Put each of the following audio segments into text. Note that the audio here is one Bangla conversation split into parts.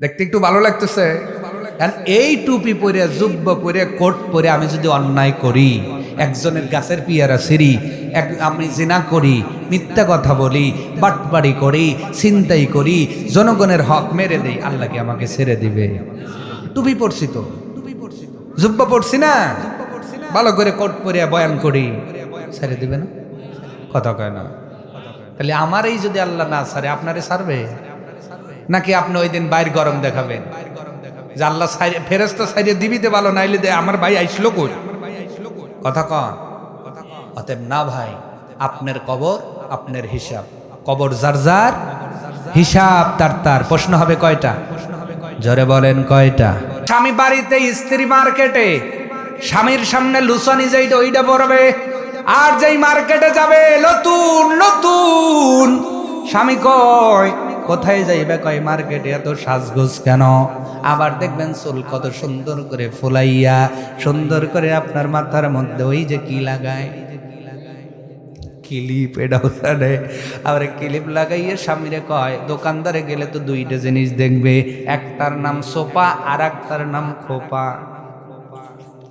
দেখতে একটু ভালো লাগতেছে। আর এই টুপি পরে, জুব্বা পরে, কোট পরে আমি যদি অন্যায় করি, একজনের গাছের পিয়ারা ছিঁড়ি, আমি জিনা করি, মিথ্যা কথা বলি, বাটপাড়ি করি, ছিনতাই করি, জনগণের হক মেরে দেই, আল্লাহ কি আমাকে ছেড়ে দিবে? টুপি পরছি তো, জুব্বা পরছি না, ভালো করে কোট পরে বয়ান করি, ছেড়ে দিবে না? কথা কয় না। তাহলে আমারই যদি আল্লাহ না ছাড়ে, আপনারে ছাড়বে নাকি? আপনি ওই দিন বাইর গরম দেখাবেন যে আল্লাহ ফেরেশতা ছাইরে দিবিতে ভালো, নাইলে দে আমার ভাই আইসলো কই? কথা কন। অতএব না ভাই, আপনার কবর আপনার হিসাব, কবর যার যার, হিসাব তার তার। প্রশ্ন হবে কয়টা? জোরে বলেন কয়টা? স্বামী বাড়িতে, স্ত্রী মার্কেটে, স্বামীর সামনে লুসানি যেইটা ওইটা পড়বে, আর যেই মার্কেটে যাবে নতুন নতুন, স্বামী কয় কোথায় যাইবে? কয় মার্কেটে, এত সাজগোজ কেন? আবার দেখবেন চুল কত সুন্দর করে ফুলাইয়া, সুন্দর করে আপনার মাথার মধ্যে ওই যে কি লাগায়, ক্লিপ, এটাও জানে। আবার ক্লিপ লাগাইয়ে স্বামীরে কয়, দোকানদারে গেলে তো দুইটা জিনিস দেখবে, একটার নাম সোপা আর একটার নাম খোপা।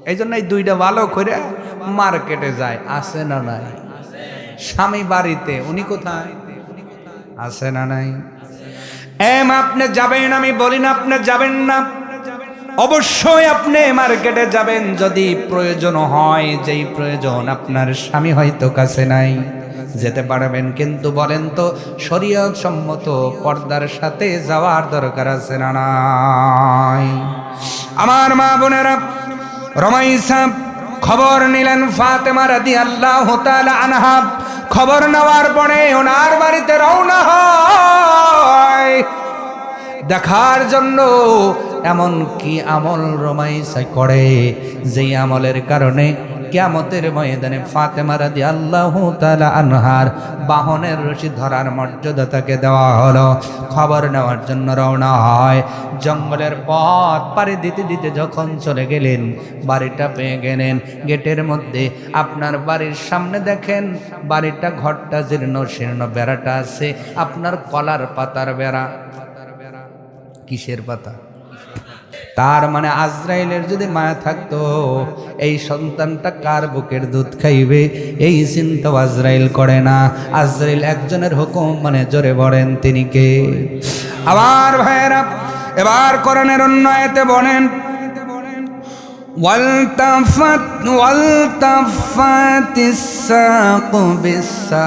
এই জন্য এই দুইটা ভালো করে মার্কেটে যায়। আছে না নাই? স্বামী বাড়িতে, উনি কোথায়? আছে না নাই? আপনি যাবেন, আমি বলি না আপনি যাবেন না, অবশ্যই আপনি মার্কেটে যাবেন যদি প্রয়োজন হয়, যেই প্রয়োজন আপনার স্বামী হয়তো কাছে নাই, যেতে পারবেন। কিন্তু বলেন তো, শরীয়ত সম্মত পর্দার সাথে যাওয়ার দরকার আছে না নাই? আমার মা বোনেরা, রমাইসা খবর নিলেন ফাতেমা রাদিয়াল্লাহু তাআলা আনহা। খবর নেওয়ার পরে ওনার বাড়িতে রওনা হয় দেখার জন্য এমন কি আমল রমাইসা করে, যেই আমলের কারণে কিয়ামতের ময়দানে ফাতেমা রাদিয়াল্লাহু তাআলা আনহার বাহনের রশি ধরার মর্যাদা তাকে দেওয়া হলো। খবর নেওয়ার জন্য রওনা হয়। জঙ্গলের পথ পাড়ি দিতে দিতে যখন চলে গেলেন, বাড়িটা পেয়ে গেলেন। গেটের মধ্যে আপনার বাড়ির সামনে দেখেন বাড়িটা, ঘরটা জীর্ণ শীর্ণ, বেড়াটা আছে আপনার কলার পাতার বেড়া। কিসের পাতা? তার মানে আজরাইলের যদি মায়া থাকতো, এই সন্তানটা কার বুকের দুধ খাইবে এই চিন্তা আজরাইল করে না। আজরাইল একজনের হুকুম মানে, জোরে বলেন তিনি কে? আবার ভাইয়েরা, এবার কোরআনের অন্য আয়াতে বলেন, ওয়ালতাফাতিস সাকু বিসাক,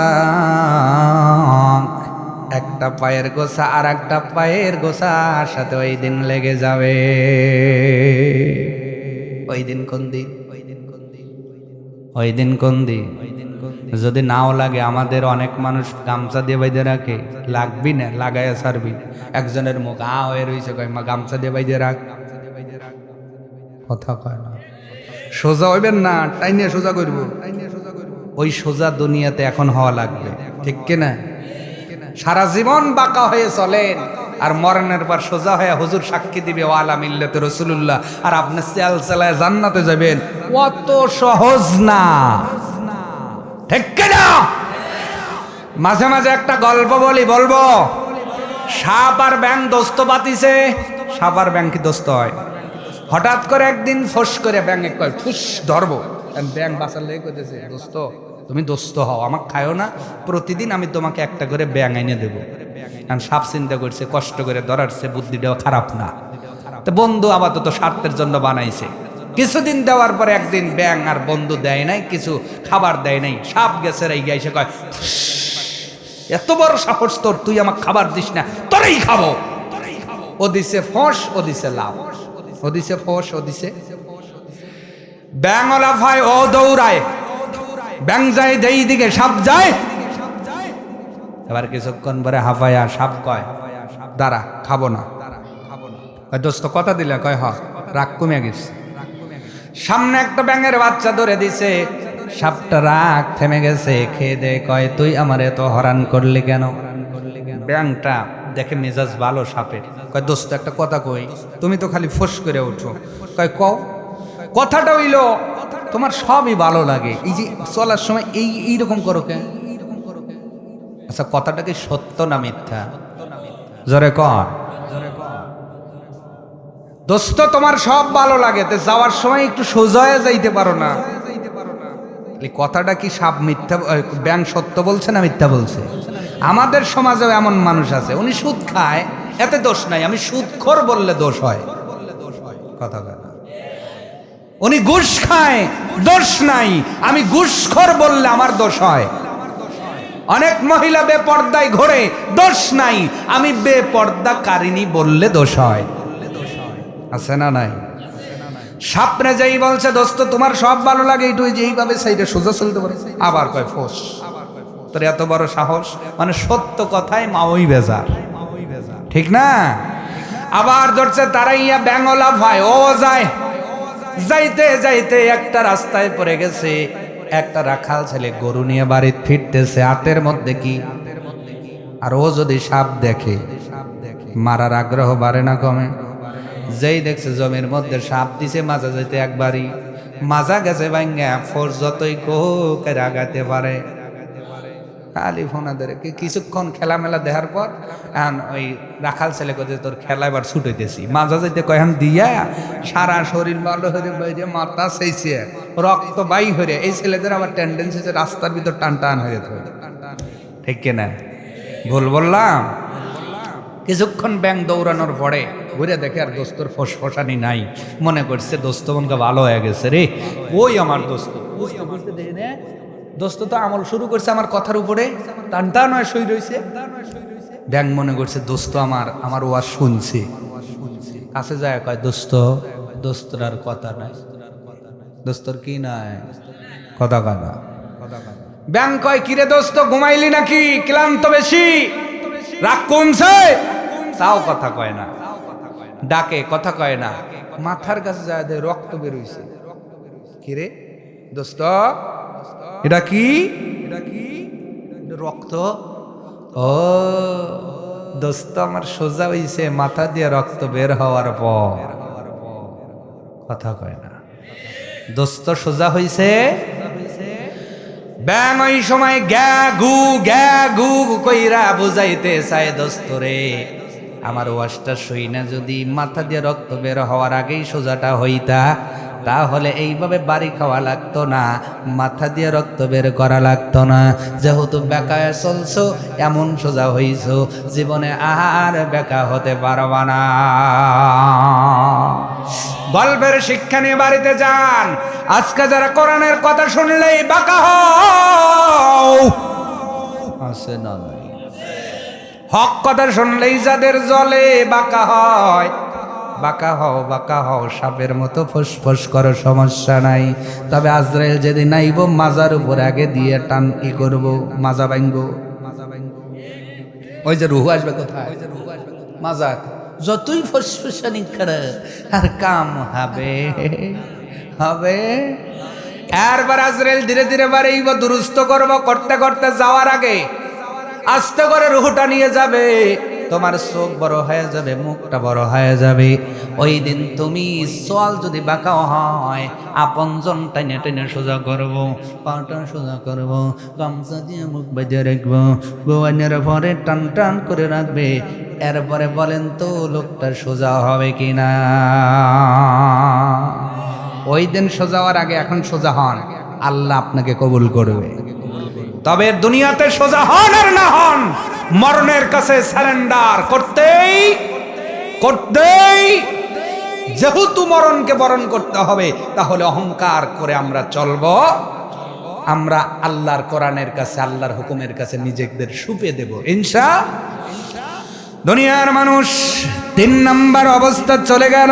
একটা পায়ের গোছা আর একটা পায়ের গোছার সাথে ওই দিন লেগে যাবে। ওই দিন কোন দিন? ওই দিন কোন দিন? যদি নাও লাগে, আমাদের অনেক মানুষ গামছা দিয়ে বাইদে রাখে, লাগবি না, লাগাইয়া ছাড়বি। একজনের মুখ হয়ে রয়েছে, কয় মা গামছা দিয়ে বাইদে রাখ। কথা কয় না, সোজা হইবেন না, টাইনে সোজা করব। ওই সোজা দুনিয়াতে এখন হওয়া লাগবে, ঠিক কিনা? সারা জীবন বাঁকা হয়ে চলেন, আর মরণের পর সোজা হয়ে হুজুর সাক্ষী দিবে ওয়ালা মিল্লাতে রাসূলুল্লাহ, আর আপনি চাল চালায় জান্নাতে যাবেন। অত সহজ না, ঠিক কিনা? মাঝে মাঝে একটা গল্প বলবো। সাপ আর ব্যাং দোস্ত পাতিছে। সাপ আর ব্যাং কি দোস্ত হয়? হঠাৎ করে একদিন ফোস করে ব্যাঙে কয় ফুস ধরবো। ব্যাং বাঁচার লেগে কইতেছে, দোস্ত তুমি দোস্ত হও, আমাকে খায়ও না, প্রতিদিন আমি তোমাকে একটা করে ব্যাং এনে দেবো। কারণ সাপ চিন্তা করছে কষ্ট করে ধরার সে বুদ্ধিটাও খারাপ না, তো বন্ধু আপাতত স্বার্থের জন্য বানাইছে। কিছুদিন দেওয়ার পরে একদিন ব্যাং আর বন্ধু দেয় নাই, কিছু খাবার দেয় নাই। সাপ গেছে রাইগা এসে কয়, এত বড় সাহস তোর, তুই আমাকে খাবার দিস না, তোরেই খাবো। ও দিছে ফোঁস, ও দিছে লাভ, ও দিছে ফোঁস, ও দিছে। ব্যাঙলা ভাই ও দৌড়ায়, ব্যাং যায় দেই দিকে, সাপ যায়। এবার কিছুক্ষণ পরে হাফায়া সাপ কয়, দাঁড়া, খাবো না। দোস্ত কথা দিলে? কয় হ, রাগ কমে গেছে। সামনে একটা ব্যাঙের বাচ্চা ধরে দিছে, সাপটা রাগ থেমে গেছে, খেয়ে দে। কয় তুই আমার এত হরান করলি কেন? ব্যাংটা দেখে মেজাজ ভালো সাপের, কয় দোস্ত একটা কথা কই, তুমি তো খালি ফোঁস করে উঠো। কয় কও। কথাটা হইল, তোমার সবই ভালো লাগে, এই যে চলার সময় এইরকম করো কেন? আচ্ছা, কথাটা কি সত্য না মিথ্যা? জোরে কর। দোস্ত তোমার সব ভালো লাগে, তো যাওয়ার সময় একটু সোজা হয়ে যাইতে পারো না? এই কথাটা কি সাপ মিথ্যা, ব্যাং সত্য বলছে না মিথ্যা বলছে? আমাদের সমাজেও এমন মানুষ আছে, উনি সুদ খায়, এতে দোষ নাই, আমি সুদখোর বললে দোষ হয়। কথা বলে। উনি ঘুষ খায়, দোষ নাই, আমি ঘুষখোর বললে আমার দোষ হয়। অনেক মহিলা বেপর্দায় ঘোরে, দোষ নাই, আমি বেপর্দাকারিনী বললে দোষ হয়। আছে না নাই? সাপনে যেই বলছে দোস্ত তোমার সব ভালো লাগে, একটু যেইভাবে সেইটা সোজা চলতে পারে, আবার কয় ফোস। তোর এত বড় সাহস, মানে সত্য কথায় মাওই বেজার, ঠিক না? আবার ধরছে তারাইয়া ব্যাঙ্গলা ভাই, ও যায়, যাইতে যাইতে একটা রাস্তায় পড়ে গেছে, একটা রাখাল ছেলে গরু নিয়ে বাড়ি ফিরতেছে, হাতের মধ্যে কি, আর ও যদি সাপ দেখে মারার আগ্রহ বাড়ে না কমে? যেই দেখছে জমির মধ্যে সাপ দিছে, মাজা যাইতে একবারই মাজা গেছে ভাঙ্গা, ফোর্স যতই কোক আগাতে পারে। খালি ফোনাদের কিছুক্ষণ খেলামেলা দেখার পর ওই রাখাল ছেলে কোথায় তোর খেলা এবার ছুটাইতেছি, মাজা যাইতে কয়ান দিয়া সারা শরীর ভালো হয়ে বাইরে, মাথা সেইছে, রক্ত বাই হয়ে। এই ছেলেদের আবার টেন্ডেন্সি আছে রাস্তার ভিতর টান টান হয়ে থাকে, ঠিক কিনা? ভুল বললাম? কিছুক্ষণ ব্যাং দৌড়ানোর পরে ঘুরে দেখে আর দোস্তর ফসফসানি নাই, মনে করছে দোস্ত মনকে ভালো হয়ে গেছে রে, ওই আমার দোস্ত। দোস্ত তো আমল শুরু করছে আমার কথার উপরে, টান টান হয়ে সই রয়েছে। ব্যাং মনে করছে দোস্ত আমার ওয়াজ শুনছে, কাছে যায় কয় দোস্ত, দোস্তর আর কথা নাই। দোস্তর কি নাই? কথা কানা। ব্যাং কয় কিরে দোস্ত ঘুমাইলি নাকি, ক্লান্ত বেশি, রাগ কমছে? তাও কথা কয় না, ডাকে কথা কয় না, মাথার কাছে যায় রক্ত বেরোইছে। কিরে দোস্ত, এটা কি? রক্ত? ও দোস্ত আমার সোজা হইছে মাথা দিয়ে রক্ত বের হওয়ার পর। কথা কয় না, দোস্ত সোজা হইছে। ব্যাং ওই সময় গ্যা গু কইরা বুঝাইতে চায় দোস্তরে, আমার ওয়াজটা সই না, যদি মাথা দিয়ে রক্ত বের হওয়ার আগেই সোজাটা হইতা, তাহলে এইভাবে বাড়ি খাওয়া লাগতো না, মাথা দিয়ে রক্ত বের করা লাগতো না। যেহেতু বেকায় চলছো, এমন সোজা হইছো, জীবনে আর বেকা হতে পারবা না। গল্পের শিক্ষা নিয়ে বাড়িতে যান। আজকে যারা কোরআনের কথা শুনলেই বাঁকা হও, আছে না নাই? হক কথা শুনলেই যাদের জলে বাঁকা হয়, বাঁকা হও, সাপের মতো ফুসফুস করো, সমস্যা নাই। তবে আজরাইল যেদিন আইব, মাজার উপর আগে দিয়ে টান ই করবো, মাজা ভাঙবো। ওই যে রুহু আসবে কোথায়? মাজার। যতই ফুসফুসানি করে আর কাম হবে। এরবার আজরাইল ধীরে ধীরে বাড়াইব, দুরুস্ত করবো, করতে করতে যাওয়ার আগে আস্তে করে রুহুটা নিয়ে যাবে। তোমার চোখ বড় হয়ে যাবে, মুখটা বড় হয়ে যাবে। ওই দিন তুমি সোয়াল যদি বাঁকাও হয়, আপনজন টেনে টেনে সোজা করবো, পাটা সোজা করবো, গামছা দিয়ে মুখ বেঁধে রাখবো, গোয়ানের পরে টান টান করে রাখবে। এরপরে বলেন তো লোকটা সোজা হবে কিনা? ওই দিন সোজা হওয়ার আগে এখন সোজা হন, আল্লাহ আপনাকে কবুল করবে। তবে দুনিয়াতে সোজা হন আর না হন, মরণের কাছে সারেন্ডার করতেই যেহেতু মরণকে বরণ করতে হবে, তাহলে অহংকার করে আমরা চলব, আমরা আল্লাহর কোরআনের কাছে, আল্লাহর হুকুমের কাছে নিজেদের সুপে দেব ইনশাআল্লাহ। দুনিয়ার মানুষ 3 নাম্বার অবস্থা চলে গেল,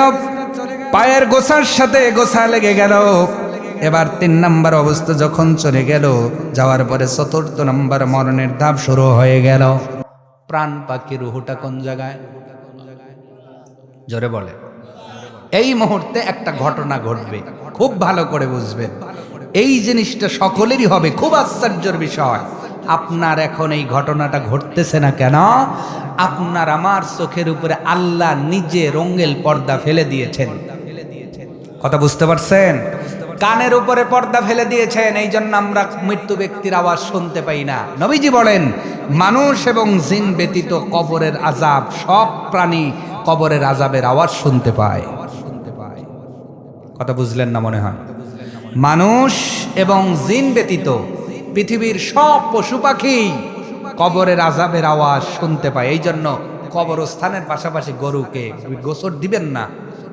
পায়ের গোছার সাথে গোছা লেগে গেল। এবার 3 নাম্বার অবস্থা যখন চলে গেল, যাওয়ার পরে 4র্থ নাম্বার মরণের ধাপ শুরু হয়ে গেল। প্রাণ পাখি রুহুটা কোন জায়গায়? জোরে বলে। এই মুহূর্তে একটা ঘটনা ঘটবে, খুব ভালো করে বুঝবেন। এই জিনিসটা সকলেরই হবে, খুব আশ্চর্যের বিষয়। আপনার এখন এই ঘটনাটা ঘটতেছে না কেন? আপনার আমার চোখের উপরে আল্লাহ নিজে রঙের পর্দা ফেলে দিয়েছেন। কথা বুঝতে পারছেন? কানের উপরে পর্দা ফেলে দিয়েছেন, এই জন্য আমরা মৃত্যু ব্যক্তির আওয়াজ শুনতে পাই না। নবীজি বলেন, মানুষ এবং জিন ব্যতীত কবরের আযাব, সব প্রাণী কবরের আযাবের আওয়াজ শুনতে পায়। কথা বুঝলেন না মনে হয়? মানুষ এবং জিন ব্যতীত পৃথিবীর সব পশু পাখি কবরের আযাবের আওয়াজ শুনতে পায়। এই জন্য কবরস্থানের পাশাপাশি গরুকে গোসর দিবেন না।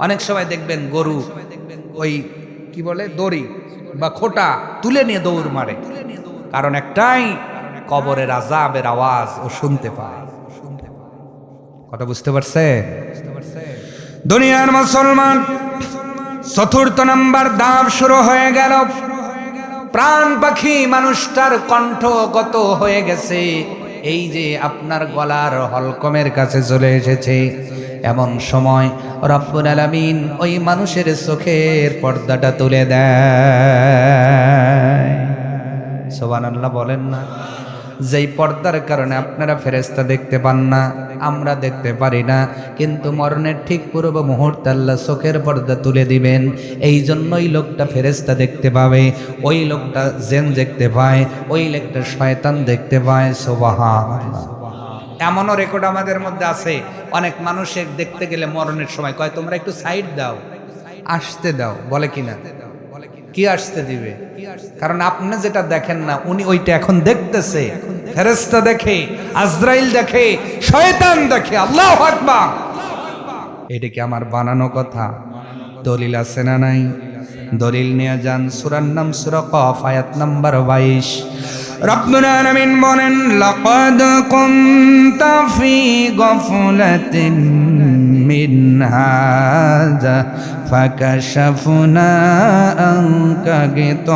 অনেক সময় দেখবেন গরু ওই কি বলে দড়ি বা খোটা তুলে নিয়ে দৌড় মারে, কারণ একটাই, কবরের আযাবের আওয়াজ ও শুনতে পায়। কথা বুঝতে পারছে? দুনিয়ার মুসলমান, চতুর্থ নাম্বার ধাপ শুরু হয়ে গেল। প্রাণ পাখি মানুষটার কণ্ঠগত হয়ে গেছে, এই যে আপনার গলার হলকমের কাছে চলে এসেছে। এমন সময় রব্বুল আলামিন ওই মানুষের চোখের পর্দাটা তুলে দেয়। সুবহানাল্লাহ বলেন না? যেই পর্দার কারণে আপনারা ফেরেশতা দেখতে পান না, আমরা দেখতে পারি না, কিন্তু মরণের ঠিক পূর্ব মুহূর্তে আল্লাহ চোখের পর্দা তুলে দিবেন। এই জন্যই লোকটা ফেরেশতা দেখতে পাবে, ওই লোকটা জিন দেখতে পায়, ওই লোকটা শয়তান দেখতে পায়। সুবহানাল্লাহ। এমনও রেকর্ড আমাদের মধ্যে আছে, অনেক মানুষের দেখতে গেলে মরণের সময় কয় তোমরা একটু সাইড দাও, আসতে দাও, বলে কিনা? কি আসতে দিবে? কারণ আপনি যেটা দেখেন না উনি ওইটা এখন দেখতেছে। ফেরেশতা দেখে, আজরাইল দেখে, শয়তান দেখে। আল্লাহু আকবার। এটা কি আমার বানানো কথা? দলিল আছে না নাই? দলিল নিয়ে যান। সূরার নাম সূরা কফ, আয়াত নাম্বার 22। রব্বুল আলামিন বলেন, লাকাদ কুনতা ফি গাফলাতিন মিন হাযা ফাকাশাফনা আনকা গিতাআক।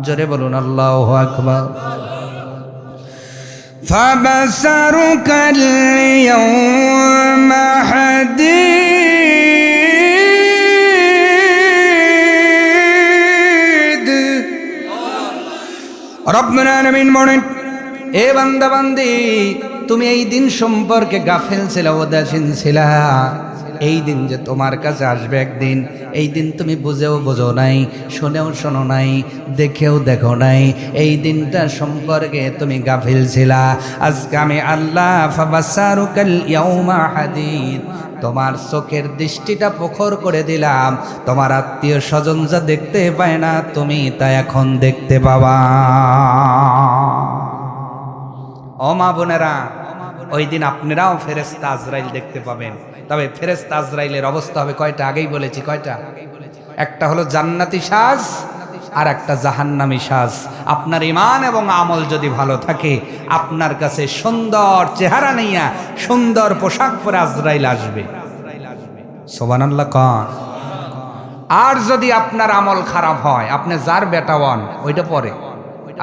জোরে বলুন আল্লাহু আকবার। ফাবাসারুকাল ইয়াওমা হাদীদ। রব্বুল আলামিন বলেন, এ বান্দা বান্দি, তুমি এই দিন সম্পর্কে গাফেল ছিলা, উদাসীন ছিলা। এই দিন যে তোমার কাছে আসবে একদিন, এই দিন তুমি বুঝেও বোঝো নাই, শুনেও শোনো নাই, দেখেও দেখো নাই। এই দিনটা সম্পর্কে তুমি গাফিল ছিলা। আজকে আমি আল্লাহ ফাবাসারুকাল ইয়াউমা হাদীদ, তোমার চোখের দৃষ্টিটা প্রখর করে দিলাম। তোমার আত্মীয় স্বজন যা দেখতে পায় না, তুমি তা এখন দেখতে পাবা। ও মা বোনেরা, ওই দিন আপনারাও ফেরেশতা আজরাইল দেখতে পাবেন। তবে ফেরেশতা আজরাইলের অবস্থা হবে কয়টা? আগেই বলেছি কয়টা। একটা হলো জান্নাতি সাজ, আর একটা জাহান্নামী সাজ। আপনার ঈমান এবং আমল যদি ভালো থাকে, আপনার কাছে সুন্দর চেহারা নিয়া সুন্দর পোশাক পরে আজরাইল আসবে। সুবহানাল্লাহ কান। আর যদি আপনার আমল খারাপ হয়, আপনি যার বেটা হন ওইটা পরে,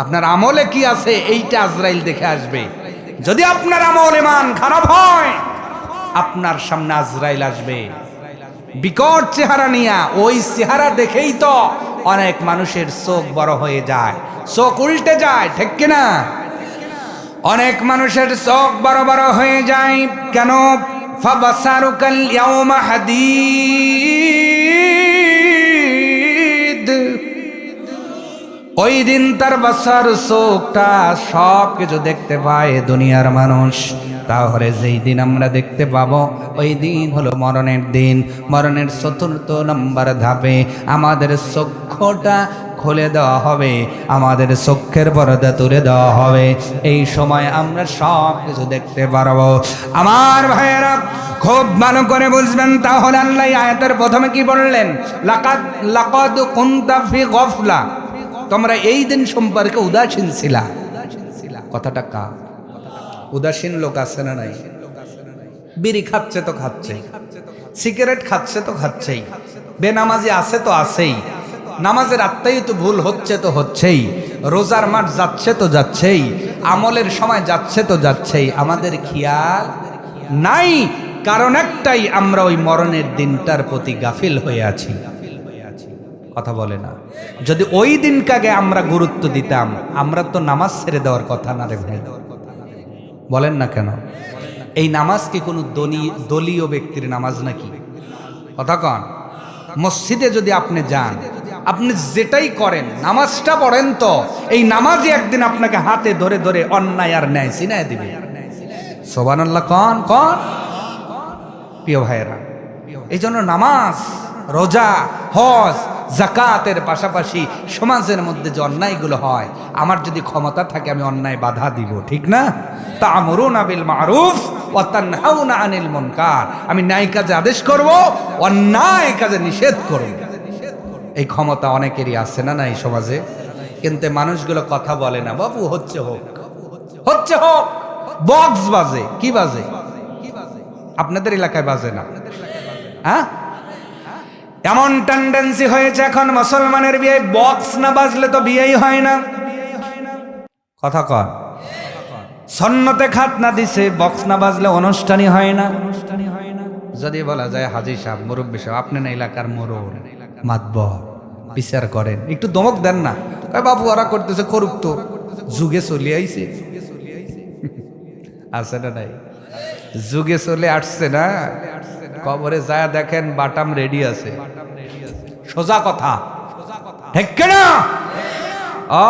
আপনার আমলে কি আছে এইটা আজরাইল দেখে আসবে। যদি আপনার আমল ঈমান খারাপ হয়, আপনার সামনে আজরাইল আসবে বিকট চেহারা নিয়া। ওই চেহারা দেখেই তো অনেক মানুষের চোখ বড় হয়ে যায়, চোখ উল্টে যায়, ঠিক কিনা? অনেক মানুষের চোখ বড় বড় হয়ে যায় কেন? ফাবাসারুকাল ইয়াউমা হাদীদ। ওই দিন তার বাসার চোখটা সব কিছু দেখতে পায় দুনিয়ার মানুষ। তাহলে যেই দিন আমরা দেখতে পাবো, ওই দিন হলো মরণের দিন। মরণের চতুর্থ নম্বর ধাপে আমাদের চক্ষুটা খুলে দেওয়া হবে, আমাদের চক্ষের পর্দা তুলে দেওয়া হবে। এই সময় আমরা সব কিছু দেখতে পারবো। আমার ভাইয়েরা খুব ভালো করে বুঝবেন। তাহলে আল্লাহ আয়াতের প্রথমে কি বললেন? লাকাদ কুনতা ফি গাফলা, তোমরা এই দিন সম্পর্কে উদাসীন ছিলা। কথাটা কা? উদাসীন লোক আছে না নাই? বিড়ি খাচ্ছে তো খাচ্ছেই, সিগারেট খাচ্ছে তো খাচ্ছেই, বেনামাজি আছে তো আছেই, নামাজের আত্মাই তো ভুল হচ্ছে তো হচ্ছেই, রোজার মাঠ যাচ্ছে তো যাচ্ছেই, আমলের সময় যাচ্ছে তো যাচ্ছেই। আমাদের খেয়াল নাই, কারণ একটাই, আমরা ওই মরণের দিনটার প্রতি গাফিল হয়ে আছি। কথা বলে না? যদি ওই দিনটাকে আমরা গুরুত্ব দিতাম, আমরা তো নামাজ ছেড়ে দেওয়ার কথা না রে ভাই। বলেন না কেন? এই নামাজ কি কোনো দলীয় ব্যক্তির নামাজ নাকি? কথা কন। মসজিদে যদি আপনি যান, আপনি যেটাই করেন, নামাজটা পড়েন তো। এই নামাজই একদিন আপনাকে হাতে ধরে ধরে অন্যায় আর ন্যায় চিনায় দিবে। সুবহানাল্লাহ কন কন। প্রিয় ভাইয়েরা, এই জন্য নামাজ, রোজা, হজ, যাকাতের পাশাপাশি সমাজের মধ্যে যে অন্যায়গুলো হয়, আমার যদি ক্ষমতা থাকে আমি অন্যায় বাধা দিব, ঠিক না? তা'মুরুনা বিল মা'রুফ ওয়া তানহাউনা আনিল মুনকার, আমি ন্যায় কাজে আদেশ করব, অন্যায় কাজে নিষেধ করব। এই ক্ষমতা অনেকেরই আছে না এই সমাজে, কিন্তু মানুষগুলো কথা বলে না। বাবু হচ্ছে হোক, হচ্ছে হোক, বক্স বাজে। কি বাজে? আপনাদের এলাকায় বাজে না? হ্যাঁ, এমন টেন্ডেন্সি হয়েছে এখন মুসলমানের বিয়ে বক্স না বাজলে তো বিয়েই হয় না। কথা কন, সন্নতে খাতনা দিছে, বক্স না বাজলে অনুষ্ঠানই হয় না। যদি বলা যায় হাজী সাহেব, মুরব্বী সাহেব, আপনি না এলাকার মোড়ল মাতবর, বিচার করেন, একটু দমক দেন না। বাবু ওরা করতেছে, করুক তো, যুগে চলে আইছে। আছে না নাই? যুগে চলে আসছে না। কবরে যায় দেখেন বাটাম রেডি আছে। সোজা কথা, ঠিক না? ও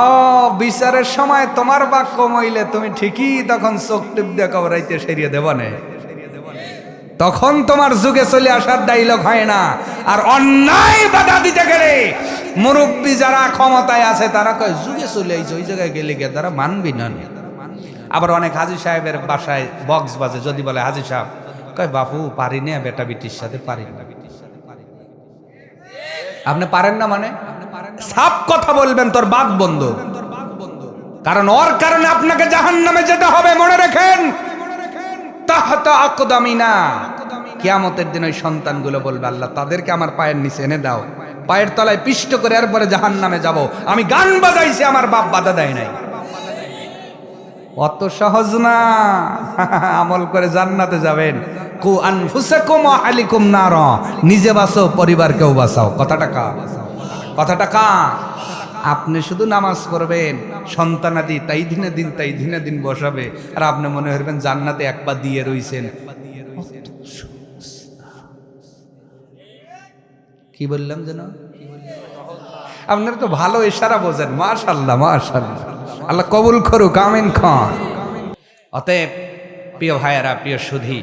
বিচারের সময় তোমার বাক্য মইলে তুমি ঠিকই তখন চোখ টিপ দিয়ে কবরাইতে সেরিয়ে দেব না, তখন তোমার যুগে চলে আসার ডাইলগ হয় না। আর অন্যায় বাধা দিতে গেলে মুরব্বী যারা ক্ষমতায় আছে তারা কয় যুগে চলে আইছে, ওই জায়গায় গেলে গিয়ে তারা মানবি না। আবার অনেক হাজী সাহেবের বাসায় বক্স বাজে, যদি বলে হাজী সাহেব, কয় বাপু পারি না, বেটা বিটির সাথে পারি না। আপনি পারেন না মানে সাপ কথা বলবেন, তোর বাক বন্ধ, কারণ ওর কারণে আপনাকে জাহান্নামে যেতে হবে, মনে রাখেন। তাহতা আকদামিনা, কিয়ামতের দিন ওই সন্তানগুলো বলবে আল্লাহ তাদেরকে আমার পায়ের নিচে এনে দাও, পায়ের তলায় পিষ্ট করে এরপরে জাহান্নামে যাব। আমি গান বাজাইছি, আমার বাপ বাধা দেয় নাই। অত সহজ না। আমল করে জান্নাতে যাবেন। কু আনফুসাকুম ওয়া আহলিকুম নারা, নিজে বাঁচো, পরিবারকেও বাঁচাও। কথাটা কা, কথাটা কা। আপনি শুধু নামাজ পড়বেন, সন্তানাদি তাই দিনে দিন তাই দিনে দিন বসাবে, আর আপনি মনে করবেন জান্নাতে একবার দিয়ে রইছেন। কি বললাম যেন? আপনারা তো ভালো ইশারা বোঝেন, মাশাআল্লাহ মাশাআল্লাহ, আল্লাহ কবুল করুক, আমিন খান। অতএব প্রিয় ভাইয়েরা, প্রিয় সুধী,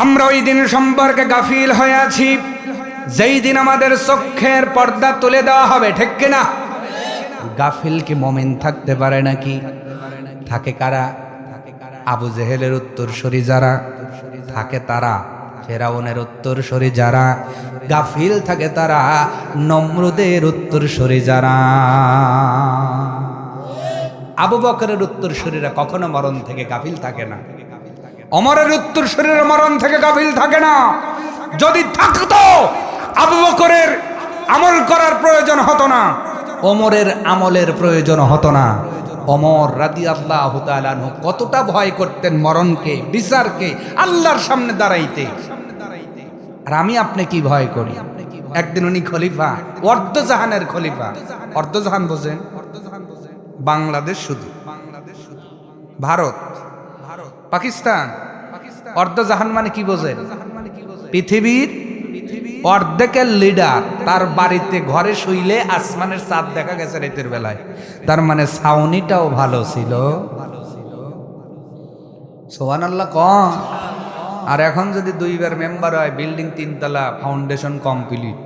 আমরা ওই দিন সম্পর্কে গাফিল হয়ে আছি যেই দিন আমাদের চোখের পর্দা তুলে দেওয়া হবে, ঠিক কিনা? গাফিল কি মুমিন থাকতে পারে নাকি? থাকে কারা? আবু জেহেলের উত্তরসূরি যারা থাকে তারা, ফেরাউনের উত্তরসূরি যারা, গাফিল থাকে তারা নমরুদের উত্তরসূরি যারা। আবু বকরের উত্তরসূরিরা কখনো মরণ থেকে গাফিল থাকে না, ওমরের উত্তরসূরিরা মরণ থেকে গাফিল থাকে না। যদি থাকতো আবু বকরের আমল করার প্রয়োজন হতো না, ওমরের আমলের প্রয়োজন হতো না। ওমর রাদিয়াল্লাহু তাআলা আনহু কতটা ভয় করতেন মরণকে, বিচারকে, আল্লাহর সামনে দাঁড়াইতে। আর আমি আপনি কি ভয় করি? একদিন উনি খলিফা, অর্ধজাহানের খলিফা। অর্ধজাহান বোঝেন? বাংলাদেশ শুধু, ভারত, পাকিস্তান। অর্ধজাহান মানে কি বোঝেন? পৃথিবীর অর্ধেকের লিডার, তার বাড়িতে ঘরে শুইলে আসমানের চাঁদ দেখা গেছে রাতের বেলায়। তার মানে ছাউনিটাও ভালো ছিল। সুবহানাল্লাহ কম। আর এখন যদি দুইবার মেম্বার হয়, বিল্ডিং 3 তলা, ফাউন্ডেশন কমপ্লিট।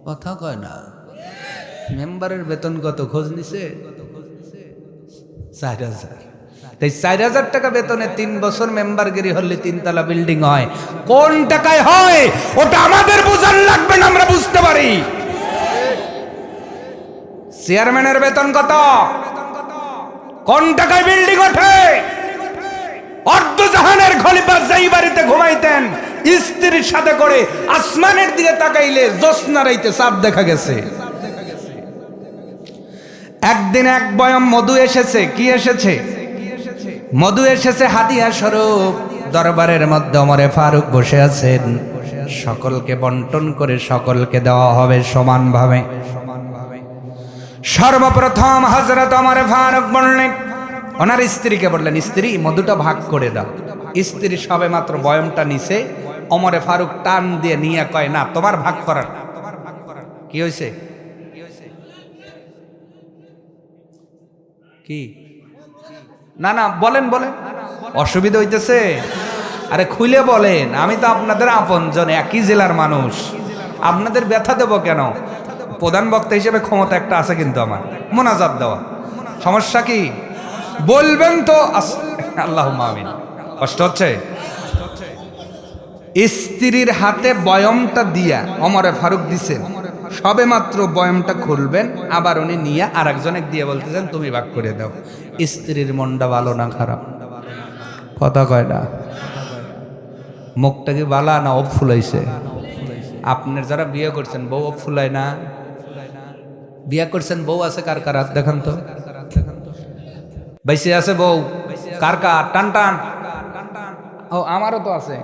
কথা কয় না। মেম্বারের বেতন কত খোঁজ নিছে? 4000। তাই 4000 টাকা বেতনে 3 বছর মেম্বারগিরি হলে 3 তলা বিল্ডিং হয়। কোন টাকায় হয় ওটা আমাদের বোঝার লাগবে না, আমরা বুঝতে পারি। চেয়ারম্যানের বেতন কত? কোন টাকায় বিল্ডিং ওঠে? অর্ধজাহানের খলিফা যেই বাড়িতে ঘুমাইতেন, স্ত্রীর সাথে করে আসমানের দিকে তাকাইলে জ্যোৎস্না রাইতে চাঁদ দেখা গেছে। একদিন এক বয়ম মধু এসেছে। কি এসেছে? মধু এসেছে হাদিয়া স্বরূপ। দরবারের মধ্যে ওমরে ফারুক বসে আছেন। সকলকে বন্টন করে সকলকে দেওয়া হবে সমানভাবে। সর্বপ্রথম হযরত ওমরে ফারুক বললেন, ওনার স্ত্রীকে বললেন, স্ত্রী মধুটা ভাগ করে দাও। স্ত্রী সবে মাত্র বয়মটা নিছে, ওমরে ফারুক টান দিয়ে নিয়ে কয়, না তোমার ভাগ করার। কি হয়েছে? কি? না না বলেন বলেন, অসুবিধা হইতেছে? আরে খুলে বলেন, আমি তো আপনাদের আপনজন, একই জেলার মানুষ, আপনাদের ব্যথা দেবো কেন? প্রধান বক্তা হিসেবে ক্ষমতা একটা আছে কিন্তু আমার, মোনাজাত দেওয়া। সমস্যা কি বলবেন তো? আল্লাহুম্মা আমিন। কষ্ট হচ্ছে? স্ত্রীর হাতে বয়মটা দিয়া ওমরে ফারুক দিছেন, সবে মাত্র বয়মটা খুলবেন, আবার উনি নিয়ে আর একজনের দিয়ে বলতেছেন তুমি ভাগ করে দাও। স্ত্রীর মনটা ভালো না খারাপ? কথা কয় না। মুখটা কি বালা না অপ ফুলাইছে? আপনার যারা বিয়ে করছেন বউ অপ ফুলায় না? বিয়ে করছেন বউ আছে কার কার? হাত দেখান তো। বাইসে আছে বউ কার কার? টান টান। ও আমারও তো আছে,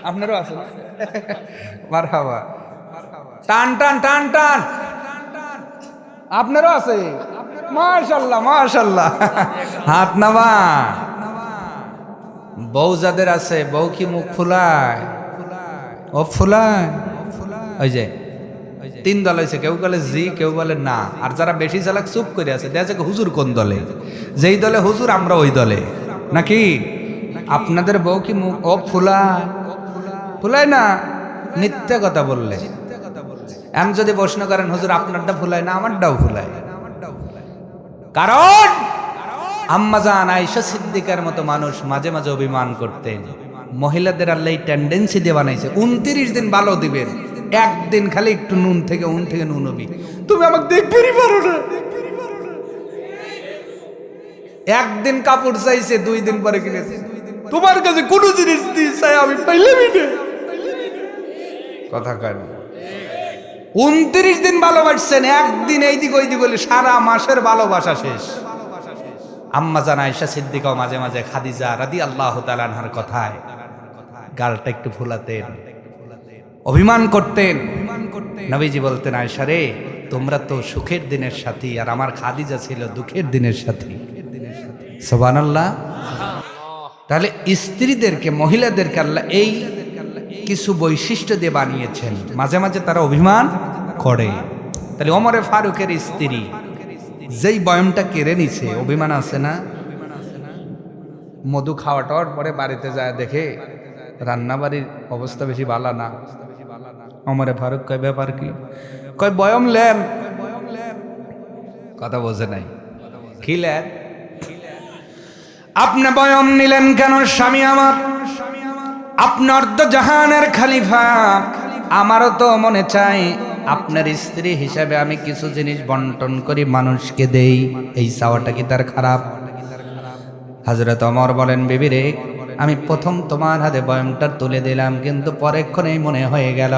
আপনারও আছে। মারহাবা। টান টান টান টান। আপনারও আছে? মাশাআল্লাহ মাশাআল্লাহ। হাত নামা। বউ যাদের আছে, বউ কি মুখ ফুলায়? ও ফুলায়। ওই যে তিন দল হয়েছে, কেউ বলে জি, কেউ বলে না। আর যারা বেশি চালাক চুপ করে আছে, দেখা যাক হুজুর কোন দলে। যেই দলে হুজুর আমরা ওই দলে নাকি? আপনাদের বউ কি মুখ ও ফুলায়? ফুলায় না, মিথ্যা কথা বললে। আমি যদি প্রশ্ন করেন হুজুর আপনারটা ফুলায় না, আমারটাও ফুলায়। কারণ আম্মাজান আয়েশা সিদ্দিকার মতো মানুষ মাঝে মাঝে অভিমান করতেন। মহিলাদের আল্লাহ এই টেন্ডেন্সি দিয়ে বানাইছে 29 দিন ভালো দিবেন, একদিন খালি একটু নুন থেকে নুন হবি, তুমি আমাকে দেখতেই পারো না। একদিন কাপড় চাইছে, 2 দিন পরে কিনেছে। তোমার কাছে কোনো জিনিস দিয়ে চাই আমি পাইলামই না। কথা কয় না। 29 দিন ভালোবাসছেন, একদিন এই দিক ওই দিক বলে সারা মাসের ভালোবাসা শেষ। আম্মাজান আয়েশা সিদ্দিকাও মাঝে মাঝে খাদিজা রাদিয়াল্লাহু তাআলা আনহার কথায় গালটা একটু ফুলাতেন, অভিমান করতেন। নবীজি বলতেন আয়েশা রে, তোমরা তো সুখের দিনের সাথী, আর আমার খাদিজা ছিল দুঃখের দিনের সাথী। সুবহানাল্লাহ। তাহলে স্ত্রীদেরকে, মহিলাদেরকে আল্লাহ এই কিছু বৈশিষ্ট্য দিয়ে বানিয়েছেন, মাঝে মাঝে তারা অভিমান করে। তাহলে ওমরে ফারুকের স্ত্রী যেই বয়মটা কেড়ে নিছে, অভিমান আছে না? মধু খাওয়াটার পরে বাড়িতে যায় দেখে রান্নাবাড়ির অবস্থা বেশি ভালো না। ওমরে ফারুক কয় ব্যাপার কি? কয় বয়ম লেন। কথা বোঝে নাই। কি লেন? আপনি বয়ম নিলেন কেন স্বামী আমার? আপনি অর্ধ জাহানের খলিফা, আমারও তো মনে চাই আপনার স্ত্রী হিসাবে আমি কিছু জিনিস বন্টন করি, মানুষকে দেই। এই চাওয়াটা কি তার খারাপ? হযরত ওমর বলেন বিবি রে, আমি প্রথম তোমার হাতে বয়মটা তুলে দিলাম, কিন্তু পরেক্ষণেই মনে হয়ে গেল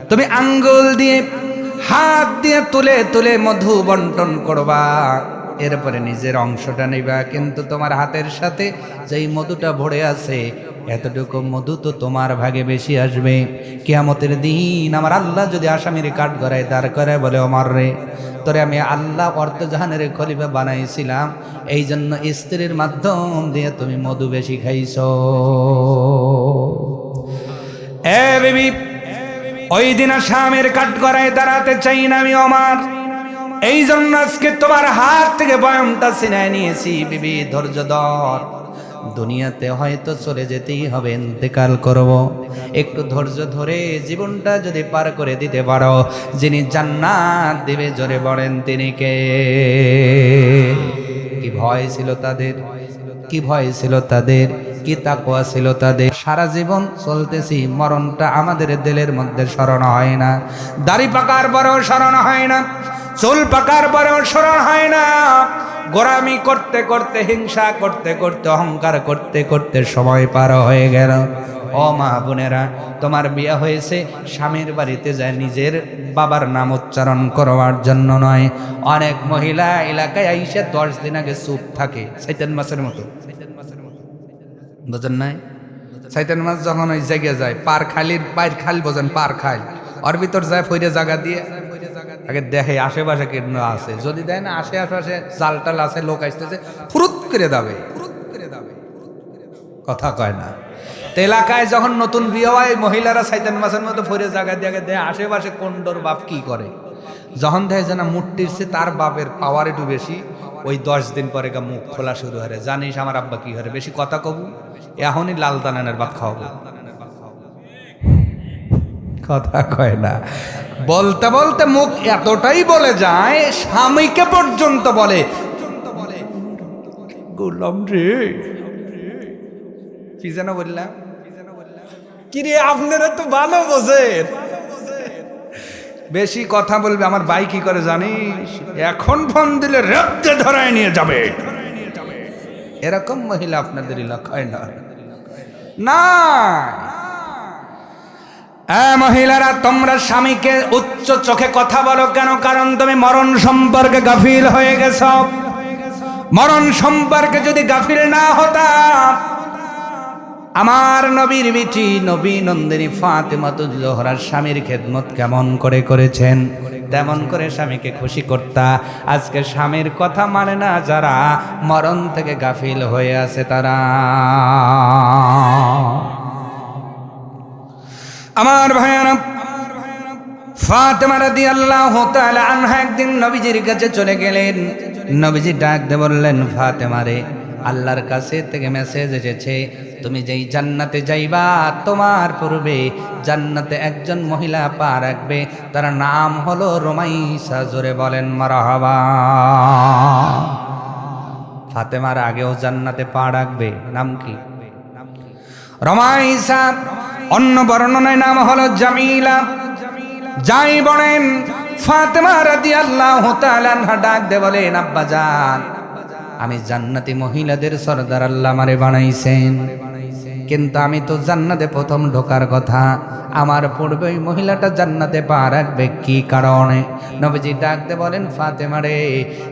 তুমি আঙ্গুল দিয়ে হাত দিয়ে তুলে তুলে মধু বন্টন করবা, এরপরে নিজের অংশটা নিবা, কিন্তু তোমার হাতের সাথে যেই মধুটা ভরে আছে এতটুকু মধু তো তোমার ভাগে বেশি আসবে। কিয়ামতের দিন আমার আল্লাহ যদি আসামির কাঠ গড়ায় দাঁড় করে বলে ওমর রে, তোরে আমি আল্লাহ অর্ধজাহানের খলিফা বানাইছিলাম, এই জন্য স্ত্রীর মাধ্যম দিয়ে তুমি মধু বেশি খাইছো। এ বিবি, ওই দিন আসামির কাঠ গড়ায় দাঁড়াতে চাই না আমি ওমর, এই জন্য আজকে তোমার হাত থেকে বয়মটা ছিনায় নিয়েছি। বিবি ধৈর্য ধর, দুনিয়াতে হয়তো চলে যেতেই হবে, ইন্তেকাল করব, একটু ধৈর্য ধরে জীবনটা যদি পার করে দিতে পারো, যিনি জান্নাত দিবে জোরে বলেন তিনি কে? কি ভয় ছিল তাদের, কি ভয় ছিল তাদের, কি তাকওয়া ছিল তাদের। সারা জীবন চলতেছি, মরণটা আমাদের দিলের মধ্যে স্মরণ হয় না। দাড়ি পাকার পরেও স্মরণ হয় না, চুল পাকার পরেও স্মরণ হয় না। গোরামি করতে করতে, হিংসা করতে করতে, অহংকার করতে করতে সময় পার হয়ে গেল। ও মা বোনেরা, তোমার বিয়ে হয়েছে স্বামীর বাড়িতে যায় নিজের বাবার নাম উচ্চারণ করবার জন্য নয়। অনেক মহিলা এলাকায় আইসে 10 দিন আগে চুপ থাকে, শয়তান মাছের মতো। বোঝেন নাই? শয়তান মাছ যখন ওই জায়গায় যায়, পার খালির বাইর খাল, বোঝেন পার খাল, ওর ভিতর যায় ফইরে জায়গা দিয়ে আগে দেখে আশেপাশে কেন আছে, যদি দেয় না আশেপাশে জাল টাল আছে, লোক আসতেছে, ফুরুত করে দাবে, কথা কয় না। তো এলাকায় যখন নতুন বিয়ে হয়, মহিলারা শয়তান মাছের মতো ফইরে জায়গা দিয়ে দেয় আশেপাশে কোনডোর বাপ কি করে, যখন দেখে যে না মূর্তির চেয়ে তার বাপের পাওয়ার একটু বেশি, ওই 10 দিন পরে গা মুখ খোলা শুরু হয়, জানিস আমার আব্বা কি হয়, বেশি কথা কবু এখনই লাল দানানের ভাত খাওয়াবো। কথা কয় না, বলতে বলতে মুখ এতটাই বলে যায়, স্বামীকে পর্যন্ত বলে গোলাম রে, কি যেন বললাম, কি রে আপনারা তো ভালো বোঝেন, বেশি কথা বলবে। আমার ভাই কি করে জানিস, এখন ফোন দিলে রেপতে ধরায় নিয়ে যাবে। এরকম মহিলা আপনাদের এলাকায় না, না। মহিলারা, তোমরা স্বামীকে উচ্চ চোখে কথা বলো কেন? কারণ তুমি মরণ সম্পর্কে গাফিল হয়ে গেছ। মরণ সম্পর্কে যদি গাফিল না হতাম, আমার নবীর বিটি নবী নন্দিনী ফাতেমাতুজ জোহরার স্বামীর খেদমত কেমন করে করেছেন, তেমন করে স্বামীকে খুশি করতা। আজকে স্বামীর কথা মানে না যারা, মরণ থেকে গাফিল হয়ে আছে তারা। আমার ভাইয়ারা, ফাতেমা রাদিয়াল্লাহু তাআলা আনহা একদিন নবীজির কাছে চলে গেলেন। নবীজি ডাক দিয়ে বললেন, ফাতেমা রে, আল্লাহর কাছে থেকে মেসেজ এসেছে, তুমি যেই জান্নাতে যাইবা, তোমার পূর্বে জান্নাতে একজন মহিলা পা রাখবে, তার নাম হলো রুমাইসা। জোরে বলেন মারহাবা। ফাতেমার আগেও জান্নাতে পা রাখবে, নাম কি? রুমাইসা। অন্য বর্ণনায় নাম হলো জামিলা। যাই বলেন, ফাতেমা রাদিয়াল্লাহু তাআলা আনহা ডাক দিয়ে বলেন, আব্বা জান, আমি জান্নাতি মহিলাদের সরদার, আল্লাহ আমারে বানাইছেন, কিন্তু আমি তো জান্নাতে প্রথম ঢোকার কথা, আমার পূর্বে ওই মহিলাটা জান্নাতে পা রাখবে কি কারণে? নবীজি ডাক দিয়ে বলেন, ফাতেমা রে,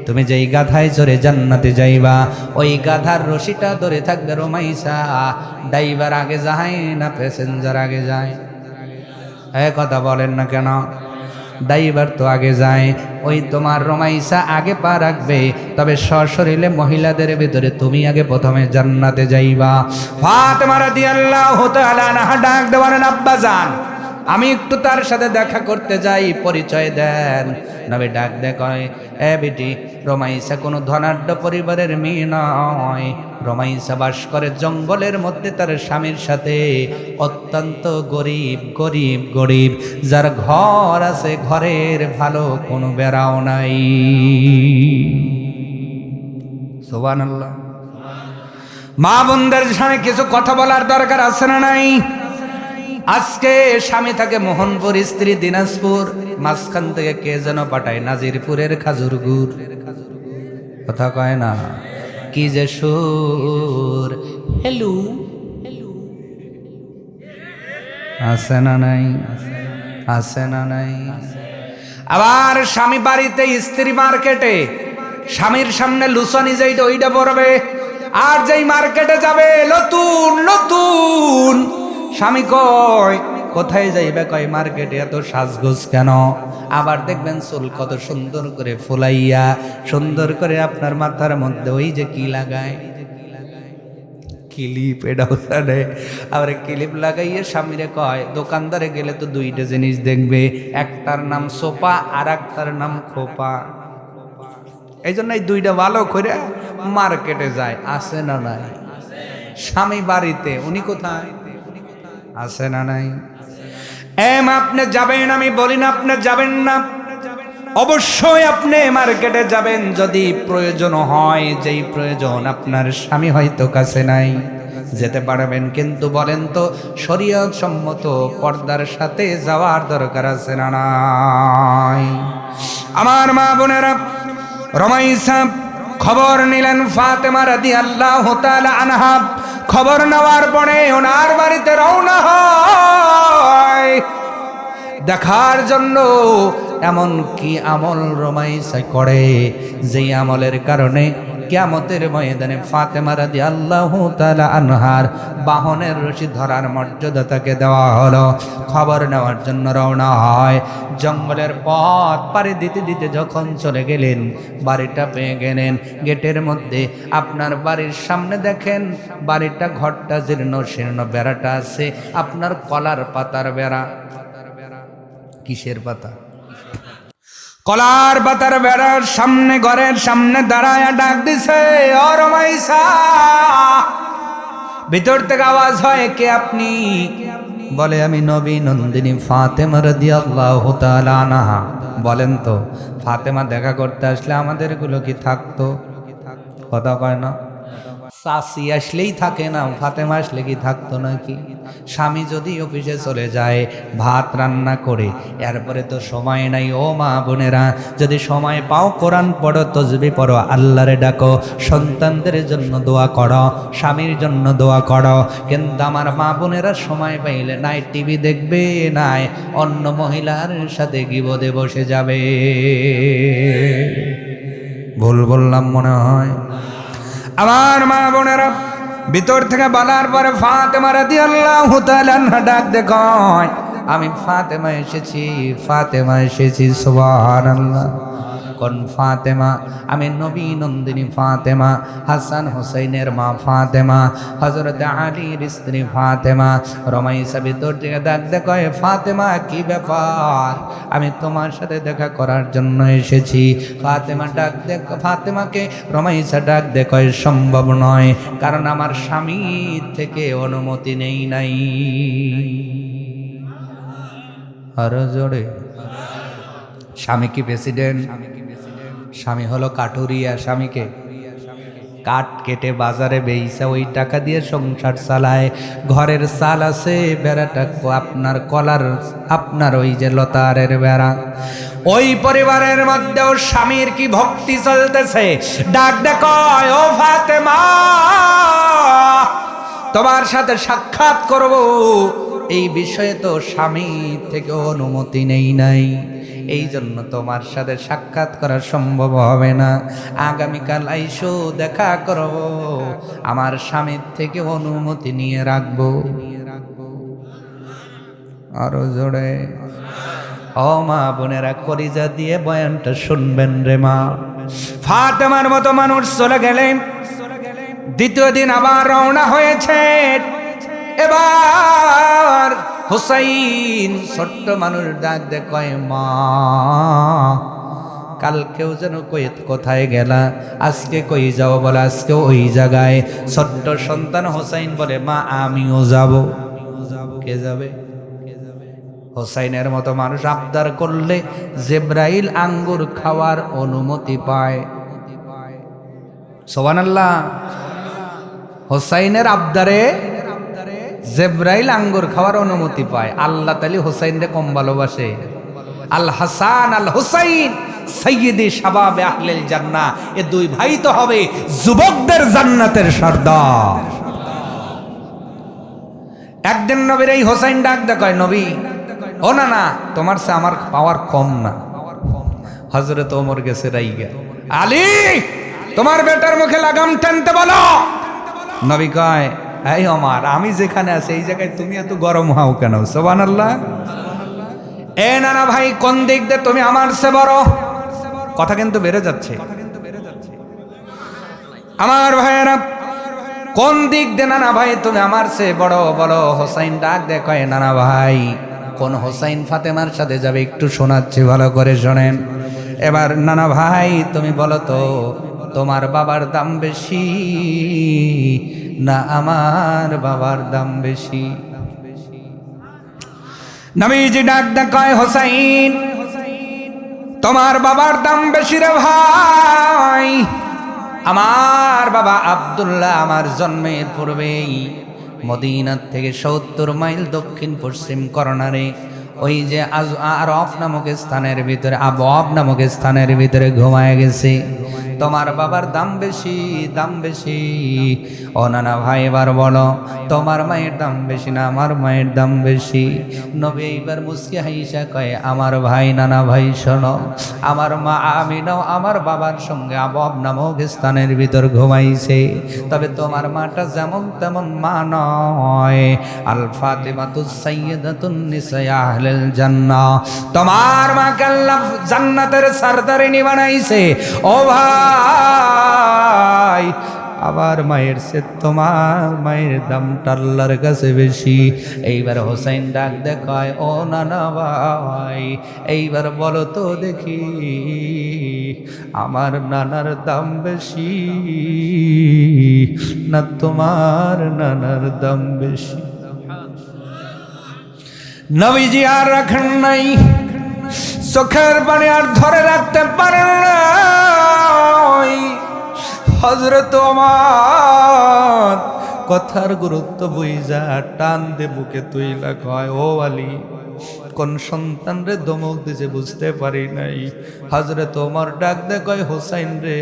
তুমি যেই গাধায় চড়ে জান্নাতে যাইবা, ওই গাধার রশিটা ধরে থাকবে রুমাইসা। ড্রাইভার আগে যায় না প্যাসেঞ্জার আগে যায়? কথা বলেন না কেন? ড্রাইভার তো আগে যায়, ওই তোমার রুমাইসা আগে পা রাখবে, তবে সশরীরে মহিলাদের ভিতরে তুমি আগে প্রথমে জান্নাতে যাইবা। ফাতেমা রাদিয়াল্লাহু তাআলা আনহা ডাক দিয়ে বলেন, আব্বা জান, আমি একটু তার সাথে দেখা করতে যাই, পরিচয় দেন। নবী ডাক দিয়ে কয়, এ বেটি, রুমাইসা কোনো ধনাঢ্য পরিবারের মেয়ে নয়। রুমাইসা বাস করে জঙ্গলের মধ্যে তার স্বামীর সাথে, অত্যন্ত গরিব গরিব গরিব, যার ঘর আছে, ঘরের ভালো কোনো বেড়াও নাই। সুবহানাল্লাহ। মা বোনদের সামনে কিছু কথা বলার দরকার আছে না নাই? আজকে স্বামী থাকে মোহনপুর, স্ত্রী দিনাজপুর, মাঝখান থেকে কে যেন পাঠায় নাজিরপুরের খাজুর গুড়। কথা কয় না, কি যে সুর। হেলু আছে না নাই? আছে না নাই? আবার স্বামী বাড়িতে, স্ত্রী মার্কেটে, স্বামীর সামনে লুসানি যেইটা ওইটা পড়বে, আর যেই মার্কেটে যাবে নতুন নতুন, স্বামী কয় কোথায় যাইবে, কয় মার্কেটে, এত সাজগোজ কেন? আবার দেখবেন চুল কত সুন্দর করে ফুলাইয়া, সুন্দর করে আপনার মাথার মধ্যে ওই যে কি লাগায়, ক্লিপ, এটাও জানে। আবার ক্লিপ লাগাইয়ে স্বামীরে কয়, দোকানদারে গেলে তো দুইটা জিনিস দেখবে, একটার নাম সোপা আর একটার নাম খোপা। এই জন্য এই দুইটা ভালো করে মার্কেটে যায়। আছে না নাই? স্বামী বাড়িতে, উনি কোথায়? আছে না নাই? আপনি যাবেন, আমি বলি না আপনি যাবেন না, অবশ্যই আপনি মার্কেটে যাবেন যদি প্রয়োজন হয়, যেই প্রয়োজন আপনার স্বামী হয়তো কাছে নাই, যেতে পারবেন। কিন্তু বলেন তো, শরীয়ত সম্মত পর্দার সাথে যাওয়ার দরকার আছে না নাই? আমার মা বোনেরা, রুমাইসা খবর নিলেন ফাতেমা রাদিয়াল্লাহু তাআলা আনহা। খবর নেওয়ার পরে ওনার বাড়িতে রওনা হয় দেখার জন্য এমন কি আমল রুমাইসা করে, যেই আমলের কারণে কিয়ামতের ময়দানে ফাতেমা রাদিয়াল্লাহু তাআলা আনহার বাহনের রশি ধরার মর্যাদা তাকে দেওয়া হলো। খবর নেওয়ার জন্য রওনা হয়। জঙ্গলের পথ পাড়ি দিতে দিতে যখন চলে গেলেন, বাড়িটা পেয়ে গেলেন। গেটের মধ্যে আপনার বাড়ির সামনে দেখেন, বাড়িটা ঘরটা জীর্ণ শীর্ণ, বেড়াটা আছে আপনার কলার পাতার বেড়া। কিসের পাতা? কলার পাতার বেড়ার সামনে ঘরের সামনে দাঁড়ায় ডাক দিছে, ও রমাইসা। ভিতর থেকে আওয়াজ হয়, কে আপনি? বলে, আমি নবী নন্দিনী ফাতেমা রাদিয়াল্লাহু তাআলা আনহা। বলেন তো, ফাতেমা দেখা করতে আসলে আমাদের গুলো কি থাকতো? কথা কয় না। চাচি আসলেই থাকে না, ফাতেমা আসলে কি থাকতো নাকি? স্বামী যদি অফিসে চলে যায়, ভাত রান্না করে, এরপরে তো সময় নাই। ও মা বোনেরা, যদি সময় পাও কোরআন পড়ো, তসবিহ পড়ো, আল্লাহরে ডাকো, সন্তানদের জন্য দোয়া করো, স্বামীর জন্য দোয়া করো। কিন্তু আমার মা বোনেরা সময় পাইলে নাই টিভি দেখবে, নাই অন্য মহিলার সাথে গিবদে বসে যাবে। ভুল বললাম মনে হয়? আমার মা বোনেরা, ভিতর থেকে বলার পরে ফাতেমা রাদিয়াল্লাহু তাআলা আনহা ডাক দেখায়, আমি ফাতেমা এসেছি, ফাতেমা এসেছি। সুবহানাল্লাহ। কোন ফাতেমা? আমি নবী নন্দিনী ফাতেমা, হাসান হুসাইনের মা ফাতেমা, হযরত আলীর স্ত্রী ফাতেমা। রমাইসা ভিতর থেকে ডাক দেখায়, ফাতেমা কি ব্যাপার? আমি তোমার সাথে দেখা করার জন্য এসেছি। ফাতেমা ডাক দেখ, ফাতেমাকে রমাইসা ডাক দেখায়, সম্ভব নয়, কারণ আমার স্বামী থেকে অনুমতি নেই নাই। আরো জোরে। স্বামী কি প্রেসিডেন্ট? স্বামী হলো কাঠুরিয়া। স্বামীকে কাঠ কেটে বাজারে বেইসা ওই টাকা দিয়ে সংসার চালায়। ঘরের চাল আছে, বেড়াটা আপনার কলার, আপনার ওই যে লতারের বেড়া। ওই পরিবারের মধ্যেও স্বামীর কি ভক্তি চলতেছে। ডাক দেখো, ও ফাতেমা, তোমার সাথে সাক্ষাৎ করব, এই বিষয়ে তো স্বামী থেকে অনুমতি নেই নাই, এই জন্য তোমার সাথে সাক্ষাৎ করা সম্ভব হবে না। আগামীকাল আইসো, দেখা করব, আমার স্বামীর থেকে অনুমতি নিয়ে রাখবো। আরো জোরে। ও মা বোনেরা, কলিজা দিয়ে বয়ানটা শুনবেন রে মা। ফাতেমার মতো মানুষ চলে গেলেন। দ্বিতীয় দিন আবার রওনা হয়েছে। এবার হুসাইন ছোট্ট মানুষ ডাক দে, কয় মা, কালকেও যেন কই কোথায় গেলা, আজকে কই যাও? বলে আজকে ওই জায়গায়। ছোট্ট সন্তান হুসাইন বলে, মা আমিও যাব। কে যাবে? হুসাইনের মতো মানুষ আবদার করলে জিবরাইল আঙ্গুর খাওয়ার অনুমতি পায়। সুবহানাল্লাহ। হুসাইনের আবদারে জিবরাইল আঙ্গুর খাওয়ার অনুমতি পায়। আল্লাহ তাআলা হুসাইনকে কম ভালোবাসে? আল হাসান আল হুসাইন সাইয়্যিদি শাবাবে আহলিল জান্নাহ, এ দুই ভাই তো হবে যুবকদের জান্নাতের সর্দার। একদিন নবীর এই হুসাইন ডাক দেখায়, নবী, ও না না, তোমার সে আমার পাওয়ার কম না। হযরত ওমর গেছে রাইগা, আলী, তোমার বেটার মুখে লাগাম টানতে বলো। নবী কয়, এই ওমর, আমি যেখানে আছি এই জায়গায় তুমি এত গরম হও কেন? সুবহানাল্লাহ। এ নানা ভাই, কোন দিক দিয়ে তুমি আমার সে বড়? কথা কিন্তু বেড়ে যাচ্ছে। আমার ভাইয়েরা, কোন দিক দিয়ে নানা ভাই তুমি আমার সে বড়? বলো। হোসাইন ডাক দেয়, কয়, নানা ভাই, কোন হোসাইন ফাতেমার সাথে যাবে একটু শোনাচ্ছি, ভালো করে শোনেন। এবার নানা ভাই তুমি বলো তো, তোমার বাবার দাম বেশি না আমার বাবার দাম বেশি? নবীজি ডাক দেয়, হোসাইন, তোমার বাবার দাম বেশি রে ভাই। আমার বাবা আব্দুল্লাহ আমার জন্মের পূর্বেই মদিনার থেকে ৭০ মাইল দক্ষিণ পশ্চিম কর্নারে ওই যে আরফ নামক স্থানের ভিতরে, আবওয়াব নামক স্থানের ভিতরে ঘুমায় গেছে। তোমার বাবার দাম বেশি, দাম বেশি। ও নানা ভাই, এবার বলো, তোমার মায়ের দাম বেশি না আমার মায়ের দাম বেশি? নবী এইবার মুস্কি হাইসা কয়, আমার ভাই, নানা ভাই শোনো, আমার মা আমিনাও আমার বাবার সঙ্গে আবওয়াব নামক স্থানের ভিতর ঘুমাইছে, তবে তোমার মাটা যেমন তেমন মা নয়। আল ফাতিমাতুস সাইয়্যিদাতুন নিসাই আহলিল জান্নাহ, তোমার মাকে আল্লাহ জান্নাতের সরদারিনী বানাইছে। ও ভাই, আমার মায়ের সে তোমার মায়ের দামটা আল্লাহর কাছে বেশি। এইবার হোসাইন ডাক দেখায়, ও নানা ভাই, এইবার বলো তো দেখি আমার নানার দাম বেশি না তোমার নানার দাম বেশি? নবীজি আর রাখেন নাই, চোখের পানি আর ধরে রাখতে পারেন নাই। হযরত ওমর কথার গুরুত্ব বুঝা টান দে বুকে তুইলা কয়, ও আলী, কোন সন্তান রে দমক দিছে বুঝতে পারি নাই। হযরত ওমর ডাক দে কয়, হোসাইন রে,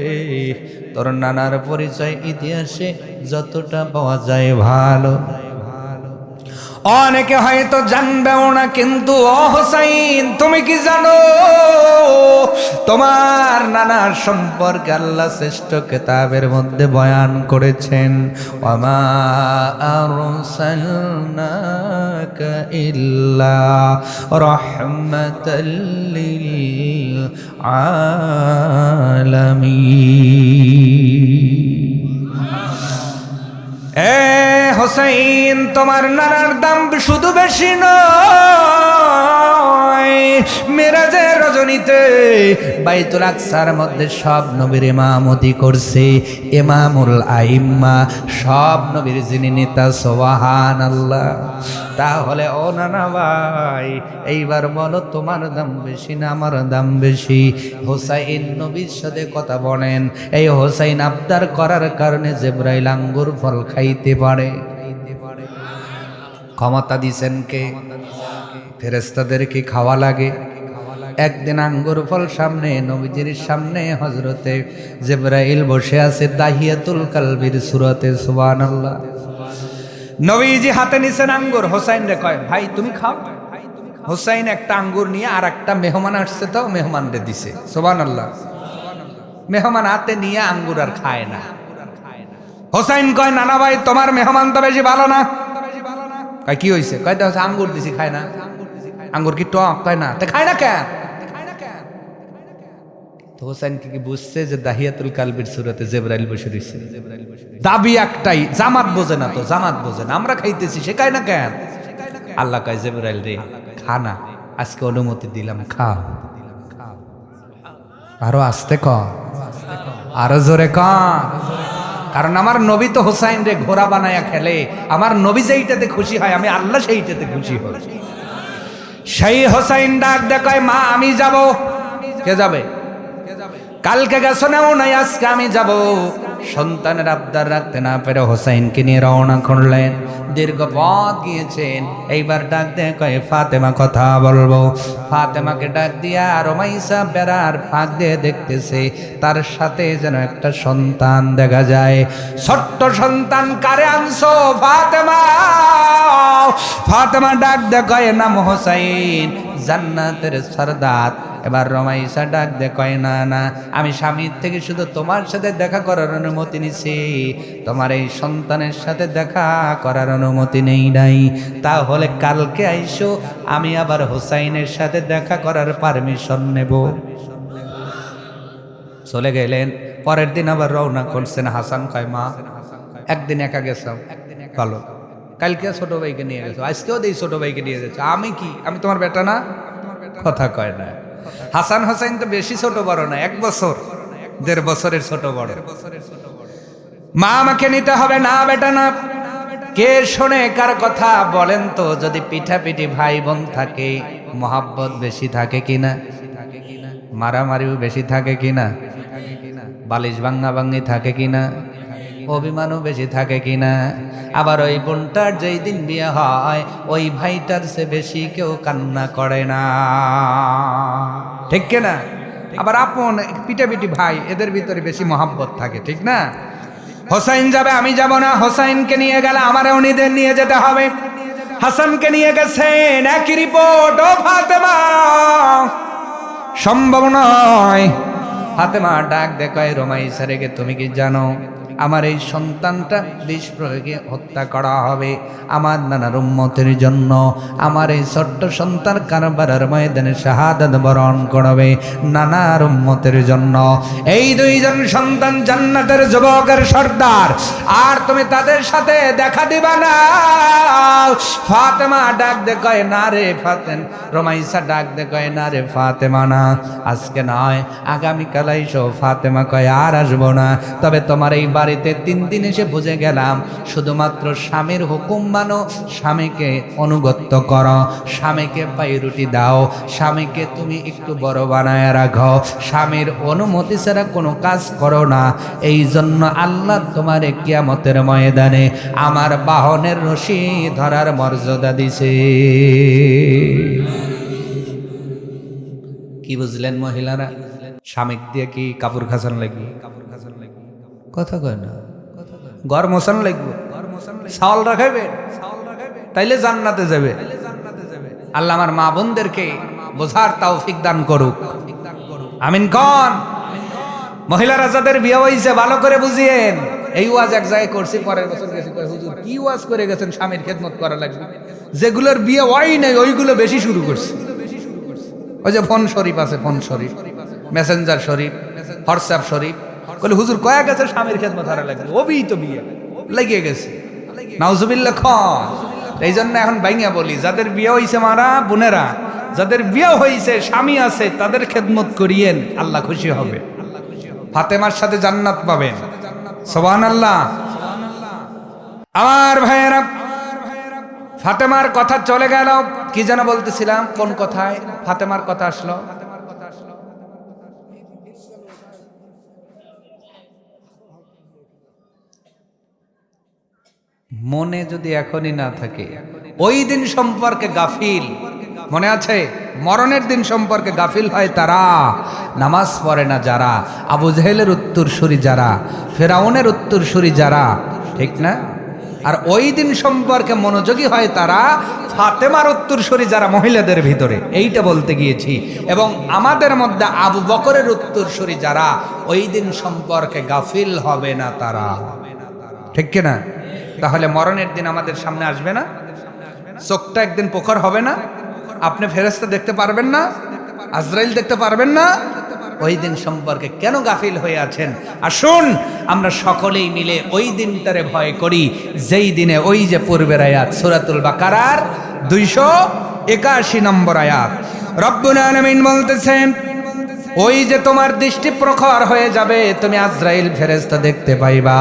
তোর নানার পরিচয় ইতিহাসে যতটা পাওয়া যায় ভালো, অনেকে হয়তো জানবেও না, কিন্তু ও হোসাইন তুমি কি জানো তোমার নানার সম্পর্কে আল্লাহ শ্রেষ্ঠ কিতাবের মধ্যে বয়ান করেছেন, ওয়ামা আরসালনাকা ইল্লা রাহমাতাল লিল আলামিন। এ হোসাইন, তোমার নানার দাম শুধু বেশি নয়, মেরাজের রজনীতে বাইতুল আকসার মধ্যে সব নবীর ইমামতি করছে ইমামুল আইম্মা, সব নবীর যিনি নেতা, সুবহানাল্লাহ। তাহলে ও নানা ভাই, এইবার বলো তোমার দাম বেশি না আমার দাম বেশি? হোসাইন নবীর সাথে কথা বলেন, এই হোসাইন আবদার করার কারণে জিবরাইল আঙ্গুর ফল খাইতে পারে। ক্ষমতা দিছেন কে? ফেরেশতাদেরকে খাওয়া লাগে। একদিন আঙ্গুর ফল সামনে, নবীজির সামনে হযরতে জিবরাইল বসে আছে দাহিয়াতুল কালবির সূরাতে, সুবহানাল্লাহ। নবীজি হাতে নিছেন আঙ্গুর, হোসাইন রে কয়, ভাই তুমি খাও। হোসাইন একটা আঙ্গুর নিয়ে আর একটা মেহমান আসছে তো মেহমান রে দিছে, সুবহানাল্লাহ। মেহমান হাতে নিয়ে আঙ্গুর আর খায় না। হোসাইন কয়, নানা ভাই তোমার মেহমান তো বেশি ভালো না। কয় কি হইছে? কয় তো আঙ্গুর দিছি খায় না। আঙ্গুর কি টক? কয় না। তে খায় না কেন? তো হোসাইন কি বুঝছে যে দাহিয়াতুল কালবির সূরাতে জিবরাইল বসে রইছে? দাবি একটাই, জামাত বোঝে না তো, জামাত বোঝে না, আমরা খাইতেছি, সে খায় না কেন? আল্লাহ কয়, জিবরাইল রে খা না, আজকে অনুমতি দিলাম, খা। আরো আস্তে ক, আরো জোরে ক, কারণ আমার নবী তো হোসাইন রে ঘোড়া বানায়া খেলে। আমার নবী যেইটাতে খুশি হয়, আমি আল্লাহ সেইটাতে খুশি হই। সেই হোসাইন ডাক দেখায়, মা আমি যাব। কে যাবে? কালকে গেছো না নাই, আজকে আমি যাব। সন্তানের আবদার রাখতে না পেরে হোসাইনকে নিয়ে রওনা করলেন। দীর্ঘ পথ গিয়েছেন, এইবার ডাক দিয়ে কয়, ফাতেমা কথা বলবো। ফাতেমাকে ডাক দিয়া রোমাইসা বেড়ার ফাঁক দিয়ে দেখতেছে, তার সাথে যেন একটা সন্তান দেখা যায়। ছোট্ট সন্তান কারে আনছো ফাতেমা? ফাতেমা ডাক দিয়ে কয়, নাম হোসাইন, জান্নাতের সরদার। এবার রমাইসা ডাক দে কয়, না না, আমি স্বামীর থেকে শুধু তোমার সাথে দেখা করার অনুমতি নিছি, তোমার এই সন্তানের সাথে দেখা করার অনুমতি নেই নাই। তাহলে কালকে আইসো, আমি আবার হোসাইনের সাথে দেখা করার পারমিশন নেব। চলে গেলেন। পরের দিন আবার রওনা করছেন। হাসান কয়, মা একদিন একা গেছাম, ভালো, কালকে ছোট ভাইকে নিয়ে গেছো, আজকেও দেই ছোট ভাইকে নিয়ে গেছো। আমি কি, আমি তোমার বেটা না? কথা কয় না। হাসান হোসাইন তো বেশি ছোট বড় না, 1 বছর 1.5 বছরের ছোট বড়। মা আমাকে নিতে হবে না, বেটা না। কে শোনে কার কথা বলেন তো? যদি পিঠাপিঠি ভাই বোন থাকে, মহাব্বত বেশি থাকে কিনা? মারামারিও বেশি থাকে কিনা? বালিশ ভাঙ্গা ভাঙ্গি থাকে কিনা? অভিমানও বেশি থাকে কিনা? আবার ওই বোনটার যেই দিন বিয়ে হয়, ওই ভাইটার সে বেশি কেউ কান্না করে না, ঠিক কিনা? আবার আপন পিটাপিটি ভাই, এদের ভিতরে বেশি মহাব্বত থাকে, ঠিক না? হোসাইন যাবে, আমি যাব না। হোসাইনকে নিয়ে গেলে আমারও নিদের নিয়ে যেতে হবে। হাসানকে নিয়ে গেছেন, একই রিপোর্ট, ও ফাতেমা সম্ভব নয়। ফাতেমা ডাক দেখায়, রোমাইসা রেগে, তুমি কি জানো আমার এই সন্তানটা বিষ প্রয়োগে হত্যা করা হবে, আমার নানার উম্মতের জন্য আমার এই ছোট্ট সন্তান কারবালার ময়দানে শাহাদাত বরণ করবে নানার উম্মতের জন্য। এই দুইজন সন্তান জান্নাতের যুবকের সর্দার, আর তুমি তাদের সাথে দেখা দিবা না। ফাতেমা ডাক দে কয় না রে ফাতেন, রোমাইসা ডাক দে কয় না রে ফাতেমা না, আজকে নয় আগামীকাল আইসো। ফাতেমা কয় আর আসবো না, তবে তোমার এই বাড়িতে 3 দিন এসে বুঝে গেলাম শুধুমাত্র স্বামীর হুকুম মানো, স্বামীকে অনুগত্য করো, স্বামীকে পাউরুটি দাও, স্বামীকে তুমি একটু বড় বানায় রাখো, স্বামীর অনুমতি ছাড়া কোনো কাজ করো না। এই জন্য আল্লাহ তোমার কিয়ামতের ময়দানে আমার বাহনের রশি ধরার মর্যাদা দিছে। কি বুঝলেন মহিলারা? স্বামীক দিয়ে কি কাপড় খাসান লাগবে? কথা কয় না, ঘর মোছান লাগবে, চাউল রাখাইবে, তাইলে জান্নাতে যাবে। আল্লাহ আমার মা বোনদেরকে বোঝার তৌফিক দান করুক, আমিন কোন। মহিলারা যাদের বিয়ে হয়েছে ভালো করে বুঝিয়েন। এই ওয়াজ এক জায়গায় করছি, পরের বছর গেছি, হুজুর কি ওয়াজ করে গেছেন স্বামীর খেদমত করা লাগবে। যেগুলোর বিয়ে হয় নাই ওইগুলো বেশি শুরু করছে। ওই যে ফোন শরীফ আছে, ফোন শরীফ, মেসেঞ্জার শরীফ, হোয়াটসঅ্যাপ শরীফ, বলে হুজুর কয়া গেছে স্বামীর খেদমত হারা লাগবে, ওবিই তো বিয়ে লেগে গেছে। নাউজুবিল্লাহ খান। এই জন্য এখন বাইঙ্গা বলি, যাদের বিয়ে হয়েছে মারা বোনেরা, যাদের বিয়ে হয়েছে স্বামী আছে, তাদের খেদমত করিয়েন, আল্লাহ খুশি হবে, ফাতেমার সাথে জান্নাত পাবেন। সুবহানাল্লাহ। আমার ভাইয়েরা, ফাতেমার কথা চলে গেল, কি যেন বলতেছিলাম, কোন কথায় ফাতেমার কথা আসলো? মনে যদি এখনই না থাকে, ওই দিন সম্পর্কে গাফিল, মনে আছে? মরণের দিন সম্পর্কে গাফিল হয় তারা, নামাজ পড়ে না যারা, আবু জেহেলের উত্তরসূরি যারা, ফেরাউনের উত্তরসূরি যারা, ঠিক না? আর ওই দিন সম্পর্কে মনোযোগী হয় তারা, ফাতেমার উত্তরসূরি যারা মহিলাদের ভিতরে, এইটা বলতে গিয়েছি। এবং আমাদের মধ্যে আবু বকরের উত্তরসূরি যারা, ওই দিন সম্পর্কে গাফিল হবে না তারা, ঠিক কিনা? তাহলে মরণের দিন আমাদের সামনে আসবে না? চোখটা একদিন প্রখর হবে না? আপনি ফেরেশতা দেখতে পারবেন না? আজরাইল দেখতে পারবেন না? ওই দিন সম্পর্কে কেন গাফিল হয়ে আছেন? আসুন আমরা সকলেই মিলে ওই দিনটারে ভয় করি, যেই দিনে ওই যে পূর্বের আয়াত সূরাতুল বাকারার 281 নম্বর আয়াত, রব্বুল আলামিন বলতেছেন, ওই যে তোমার দৃষ্টি প্রখর হয়ে যাবে, তুমি আজরাইল ফেরেশতা দেখতে পাইবা,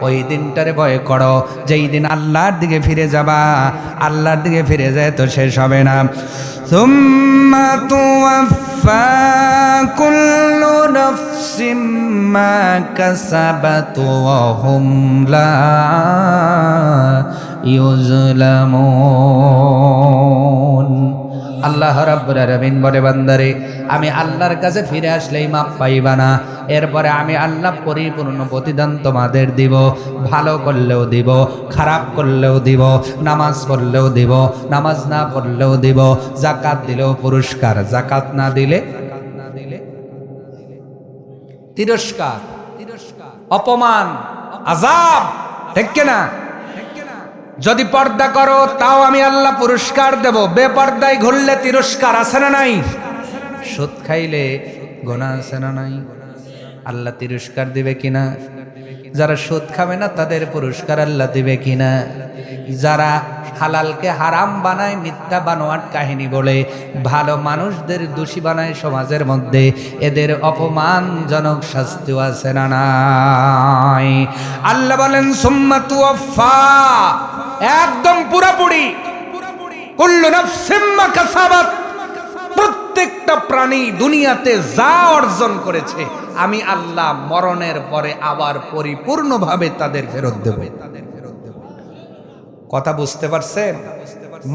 ওই দিনটারে ভয় করো, যেই দিন আল্লাহর দিকে ফিরে যাবা। আল্লাহর দিকে ফিরে যায় তো শেষ হবে না। সুম্মা তুওয়াফা কুল্লু নাফসিম মা কাসাবাত ওয়া হুম লা ইউজলামুন। আল্লাহ রাব্বুল আলামিন বলে, বান্দারে আমি আল্লাহর কাছে ফিরে আসলেই মাপ পাইবা না, এরপরে আমি আল্লাহ পরিপূর্ণ প্রতিদান তোমাদের দিব। ভালো করলেও দিব, খারাপ করলেও দিব, নামাজ পড়লেও দিব, নামাজ না পড়লেও দিব, যাকাত দিলেও পুরস্কার, যাকাত না দিলে তিরস্কার, অপমান, আযাব, ঠিক কিনা? যদি পর্দা করো তাও আমি আল্লাহ পুরস্কার দেব, বেপর্দায় ঘুরলে তিরস্কার আছে না নাই? সুদ খাইলে গুনাহ আছে না নাই? আল্লাহ তিরস্কার দিবে কিনা? যারা সুদ খাবে না তাদের পুরস্কার আল্লাহ দিবে কিনা? যারা হালালকে হারাম বানায়, মিথ্যা বানোয়াট কাহিনী বলে ভালো মানুষদের দোষী বানায় সমাজের মধ্যে, এদের অপমানজনক শাস্তিও আছে না নাই? আল্লাহ বলেন সুম্মা তুওয়াফা, একদম পুরোপুরি, কুল্লু নাফসিম মা কাসাবাত, প্রত্যেকটা প্রাণী দুনিয়াতে যা অর্জন করেছে আমি আল্লাহ মরণের পরে আবার পরিপূর্ণভাবে তাদের ফেরত দেব। কথা বুঝতে পারছেন?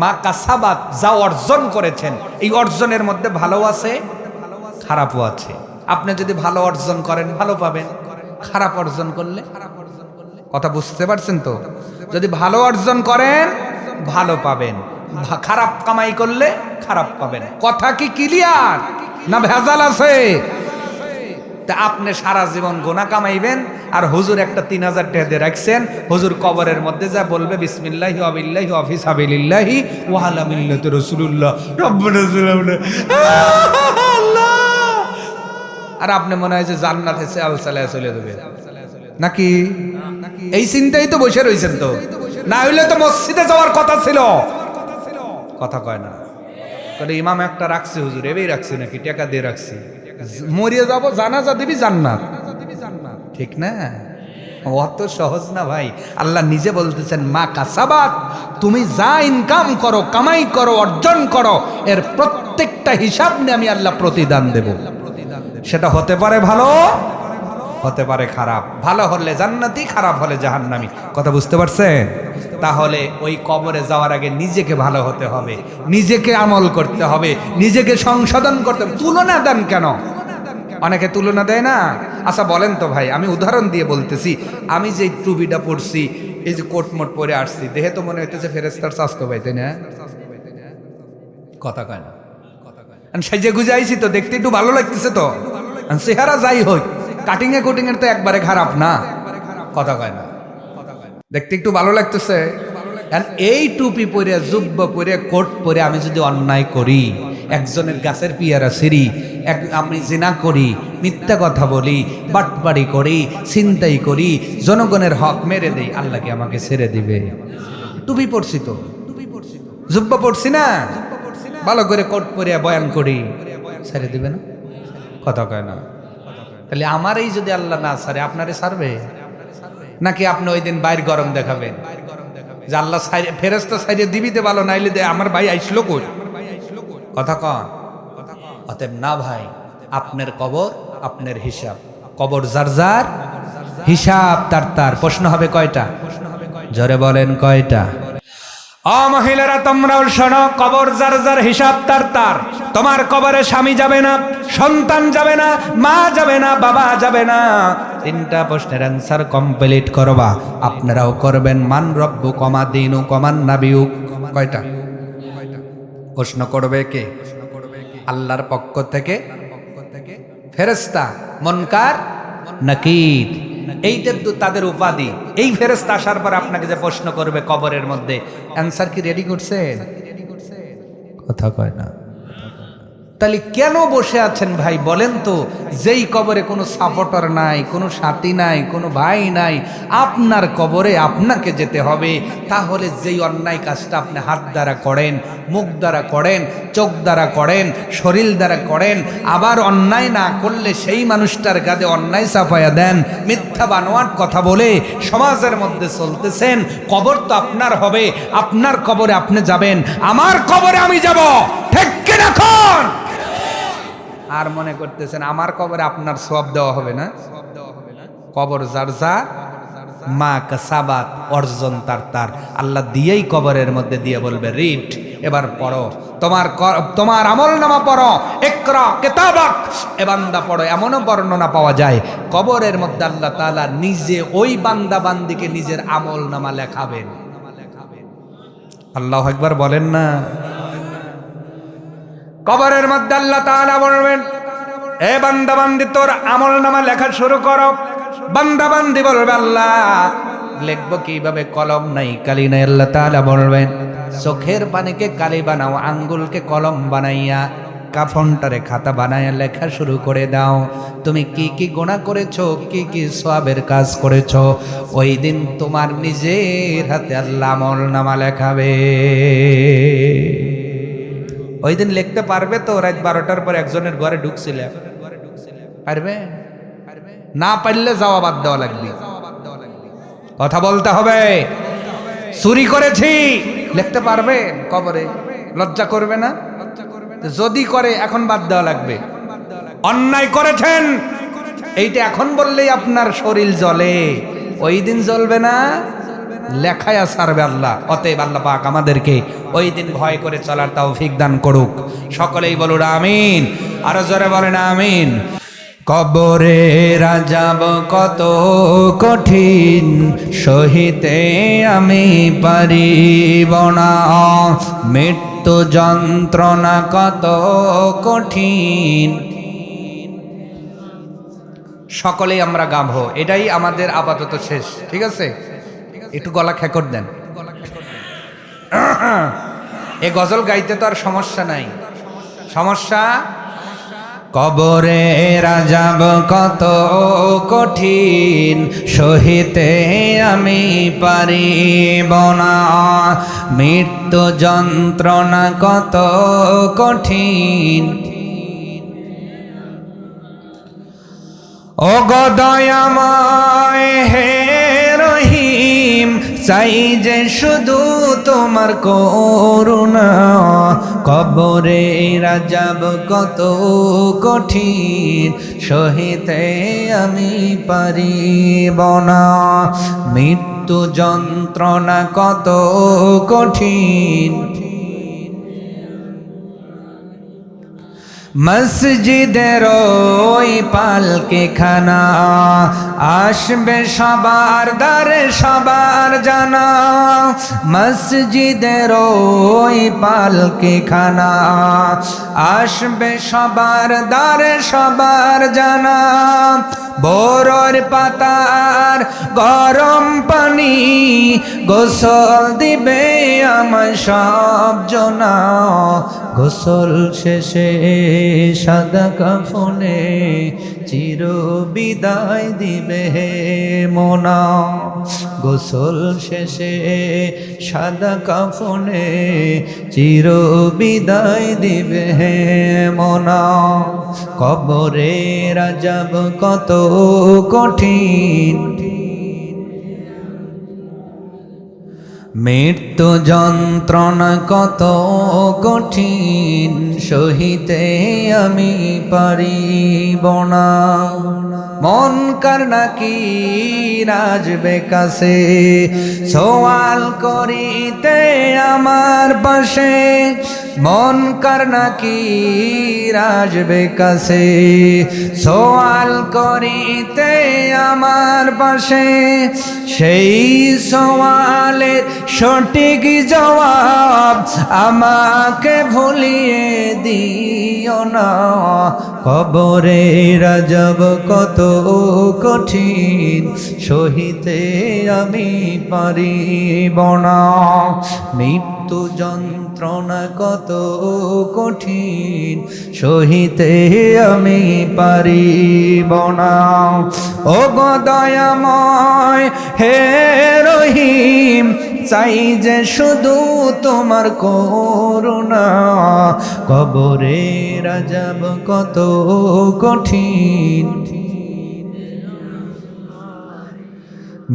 মা কাসাবাত, যা অর্জন করেছেন, এই অর্জনের মধ্যে ভালো আছে, খারাপও আছে। আপনি যদি ভালো অর্জন করেন ভালো পাবেন, খারাপ অর্জন করলে, কথা বুঝতে পারছেন তো? যদি ভালো অর্জন করেন ভালো পাবেন, খারাপ কামাই করলে খারাপ পাবেন। কথা কি ক্লিয়ার না ভেজাল আছে? তা আপনি সারা জীবন গুনাহ কামাইবেন, আর হুজুর একটা 3000 টাকা দিয়ে রাখছেন, হুজুর কবরের মধ্যে যা বলবে বিসমিল্লাহি ওয়া বিল্লাহি ওয়া ফি সাবিলিল্লাহি ওয়া আলা মিল্লাতি রাসূলুল্লাহ রব্বানা সালামনা আল্লাহ, আর আপনি মনে হয় যে জান্নাতে চালায় চলে যাবে নাকি? এই চিন্তাই তো বসে রয়েছেন, তো না হইলে তো মসজিদে যাওয়ার কথা ছিল। কথা কয় না, ইমাম একটা রাখছি হুজুর, এবেই রাখছি নাকি টাকা দিয়ে রাখছি, মরিয়ে যাবো জানাজা দিবি জান্নাত, ঠিক না? অত সহজ না ভাই। আল্লাহ নিজে বলতেছেন মা কাসাবাত, তুমি যা ইনকাম করো, কামাই করো, অর্জন করো, এর প্রত্যেকটা হিসাব নিয়ে আমি আল্লাহ প্রতিদান দেব। সেটা হতে পারে ভালো, হতে পারে খারাপ। ভালো হলে জান্নাতি, খারাপ হলে জাহান্নামী। কথা বুঝতে পারছেন? তাহলে ওই কবরে যাওয়ার আগে নিজেকে ভালো হতে হবে, নিজেকে আমল করতে হবে, নিজেকে সংশোধন করতে হবে। তুলনা দেন কেন? অনেকে তুলনা দেয় না। আচ্ছা বলেন তো ভাই, আমি উদাহরণ দিয়ে বলতেছি, আমি যে টুপিটা পরছি, এই যে কোটমোট পরে আসছি, দেহে তো মনে হইতেছে ফেরেশতার স্বাস্থ্য ভাই, তাই না? কথা কয় না, সাইজে গুজে আইছি তো, দেখতে একটু ভালো লাগতেছে তো, চেহারা যাই হোক, কাটিং এ কুটিং এর তো একবারে খারাপ না। কথা কয় না, দেখতে একটু ভালো লাগতেছে। এই টুপি পরে, জুব্বা পরে, কোট পরে আমি যদি অন্যায় করি, একজনের গাছের পিয়ারা ছিঁড়ি, আমি জিনা করি, মিথ্যা কথা বলি, বাটপাড়ি করি, ছিনতাই করি, জনগণের হক মেরে দেই, আল্লাহ কি আমাকে ছেড়ে দিবে? টুপি পরছি তো, জুব্বা পরছি না, ভালো করে কোট পরে বয়ান করি, ছেড়ে দিবে না? কথা কয় না। তাহলে আমারই যদি আল্লাহ না ছাড়ে, আপনারে ছাড়বে নাকি? আপনি ওই দিন বাইর গরম দেখাবেন যে আল্লাহ ফেরেশতা ছাইরে দিবিতে ভালো, নাইলে দে আমার ভাই আইসলো কই? কথা কন। অতএব না ভাই, আপনার কবর আপনার হিসাব, কবর যার যার, হিসাব তার তার। প্রশ্ন হবে কয়টা? জোরে বলেন কয়টা? ও মহিলারা তোমরাও শোনো, কবর যার যার, হিসাব তার তার। তোমার কবরে স্বামী যাবে না, সন্তান যাবে না, মা যাবে না, বাবা যাবে না। 3টা প্রশ্নের অ্যান্সার কমপ্লিট করবা, আপনারাও করবেন। মান রব্বু কমা দিনু কমান নাবিউ। কয়টা প্রশ্ন করবে কে? আল্লাহর পক্ষ থেকে ফেরেশতা, মুনকার নাকির, এইটা তাদের উপাধি। এই ফেরেশতা আসার পর আপনাকে যে প্রশ্ন করবে কবরের মধ্যে, অ্যান্সার কি রেডি করছেন? কথা কয় না। তাহলে কেন বসে আছেন ভাই বলেন তো? যেই কবরে কোনো সাপোর্টার নাই, কোনো সাথী নাই, কোনো ভাই নাই, আপনার কবরে আপনাকে যেতে হবে। তাহলে যেই অন্যায় কাজটা আপনি হাত দ্বারা করেন, মুখ দ্বারা করেন, চোখ দ্বারা করেন, শরীর দ্বারা করেন, আবার অন্যায় না করলে সেই মানুষটার কাঁধে অন্যায় চাপায়া দেন, মিথ্যা বানোয়াট কথা বলে সমাজের মধ্যে চলতেছেন, কবর তো আপনার হবে, আপনার কবরে আপনি যাবেন, আমার কবরে আমি যাব, ঠিক কি না? আর মনে করতেছেন আমার কবরে আপনার সওয়াব দেওয়া হবে না? কবর যার যার, মা কাসাবাত, অর্জন তার তার। আল্লাহ দিয়েই কবরের মধ্যে দিয়ে বলবে রিড, এবার পড়ো, তোমার আমলনামা পড়ো, ইকরা কিতাবাক, এ বান্দা পড়ো। এমনও বর্ণনা পাওয়া যায় কবরের মধ্যে আল্লাহ তাআলা নিজে ওই বান্দা বান্দিকে নিজের আমলনামা লেখাবেন। আল্লাহু আকবার বলেন না? কবরের মধ্যে আল্লাহ তাআলা বলবেন, এ বান্দা বান্দি তোর আমলনামা লেখা শুরু করো। বান্দা বান্দি বলবে আল্লাহ লিখবো কিভাবে? কলম নাই, কালি নাই। আল্লাহ তাআলা বলবেন চোখের পানিকে কালি বানাও, আঙ্গুলকে কলম বানাইয়া কাফনটারে খাতা বানাইয়া লেখা শুরু করে দাও। তুমি কি কি গুনাহ করেছো, কি কি সওয়াবের কাজ করেছো, ওই দিন তোমার নিজের হাতে আল্লাহ আমলনামা লেখাবে। ওই দিন লিখতে পারবে তো? রাত 12টার পর একজনের ঘরে ঢুকছিলে, পারবে? না পারলে যাওয়া বাদ দেওয়া লাগবে। কথা বলতে হবে। চুরি করেছি লিখতে পারবে কবরে? লজ্জা করবে না? যদি করে এখন বাদ দেওয়া লাগবে। অন্যায় করেছেন এইটা এখন বললেই আপনার শরীর জ্বলে, ওই দিন জ্বলবে না, লেখায়া ছাড়বে আল্লাহ। অতএব আল্লাহ পাক আমাদেরকে ওই দিন ভয় করে চলার তৌফিক দান করুক। সকলেই বলুন আমিন। আরো জোরে বলেন আমিন। কবরে আযাব কত কঠিন, সহিতে আমি পারিব না। মৃত্যু যন্ত্রণা কত কঠিন, সকলেই আমরা গাবো, এটাই আমাদের আপাতত শেষ। ঠিক আছে, একটু গলা খেকর দেন। এ গজল গাইতে তো আর সমস্যা নাই। সমস্যা কবরে রাজাব কত কঠিন, সহিতে আমি পারিব না। মৃত্যু যন্ত্রণা কত কঠিন, ও গো দয়াময় হে রহিম, চাই যে শুধু তোমার করুণা। কবরে রাজাব কত কঠিন, সহিতে আমি পারিব না। মৃত্যু যন্ত্রণা কত কঠিন, মসজিদের ওই পালকে খানা, আসবে সবার দ্বারে সবার জানা। মসজিদের ওই পালকে খানা, আসবে সবার দ্বারে সবার জানা। বোরর পাতার গরম পানি, গোসল দিবে আমার সব জনা। গোসল শেষে সাদা কাফনে, চির বিদায় দিবে মোনা। গোসল শেষে সাদা কাফনে, চির বিদায় দিবে মোনা। কবরে রাজাব কত কঠিন, মৃত্যু যন্ত্রণা কত কঠিন, সহিতে আমি পারিব না। মন কার নাকি রাজবে কাছে, সওয়াল করিতে আমার পাশে। মন কার নাকি রাজবে কাছে, সওয়াল করিতে আমার পাশে। সেই সওয়ালের সঠিক জবাব আমাকে ভুলিয়ে দিও না। কবরে রাজাব কত কঠিন, সহিতে আমি পারিব না। মৃত্যু যন্ত্রণা কত কঠিন, সহিতে আমি পারিব না। ও গো দয়াময় হে রহিম, চাই যে শুধু তোমার করুণা। কবরে রাজাব কত কঠিন,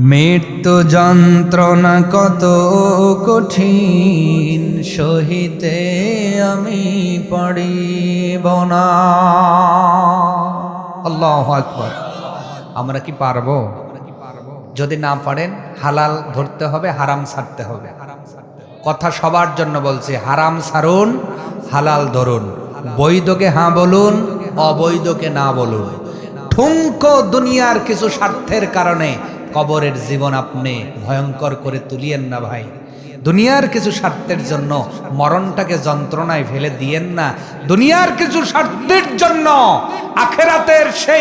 মৃত্যু যন্ত্রণা কত কঠিন, সহিতে আমি পারিব না। আল্লাহু আকবার। আমরা কি পারবো? যদি না পারেন হালাল ধরতে হবে, হারাম ছাড়তে হবে। কথা সবার জন্য বলছে, হারাম ছাড়ুন, হালাল ধরুন। বৈধকে হ্যাঁ বলুন, অবৈধকে না বলুন। ঠুনকো দুনিয়ার কিছু স্বার্থের কারণে কবরের জীবন আপনি ভয়ঙ্কর করে তুলিয়েন না ভাই। দুনিয়ার কিছু স্বার্থের জন্য মরণটাকে যন্ত্রণায় ফেলে দিয়েন না। দুনিয়ার কিছু স্বার্থের জন্য আখেরাতের সেই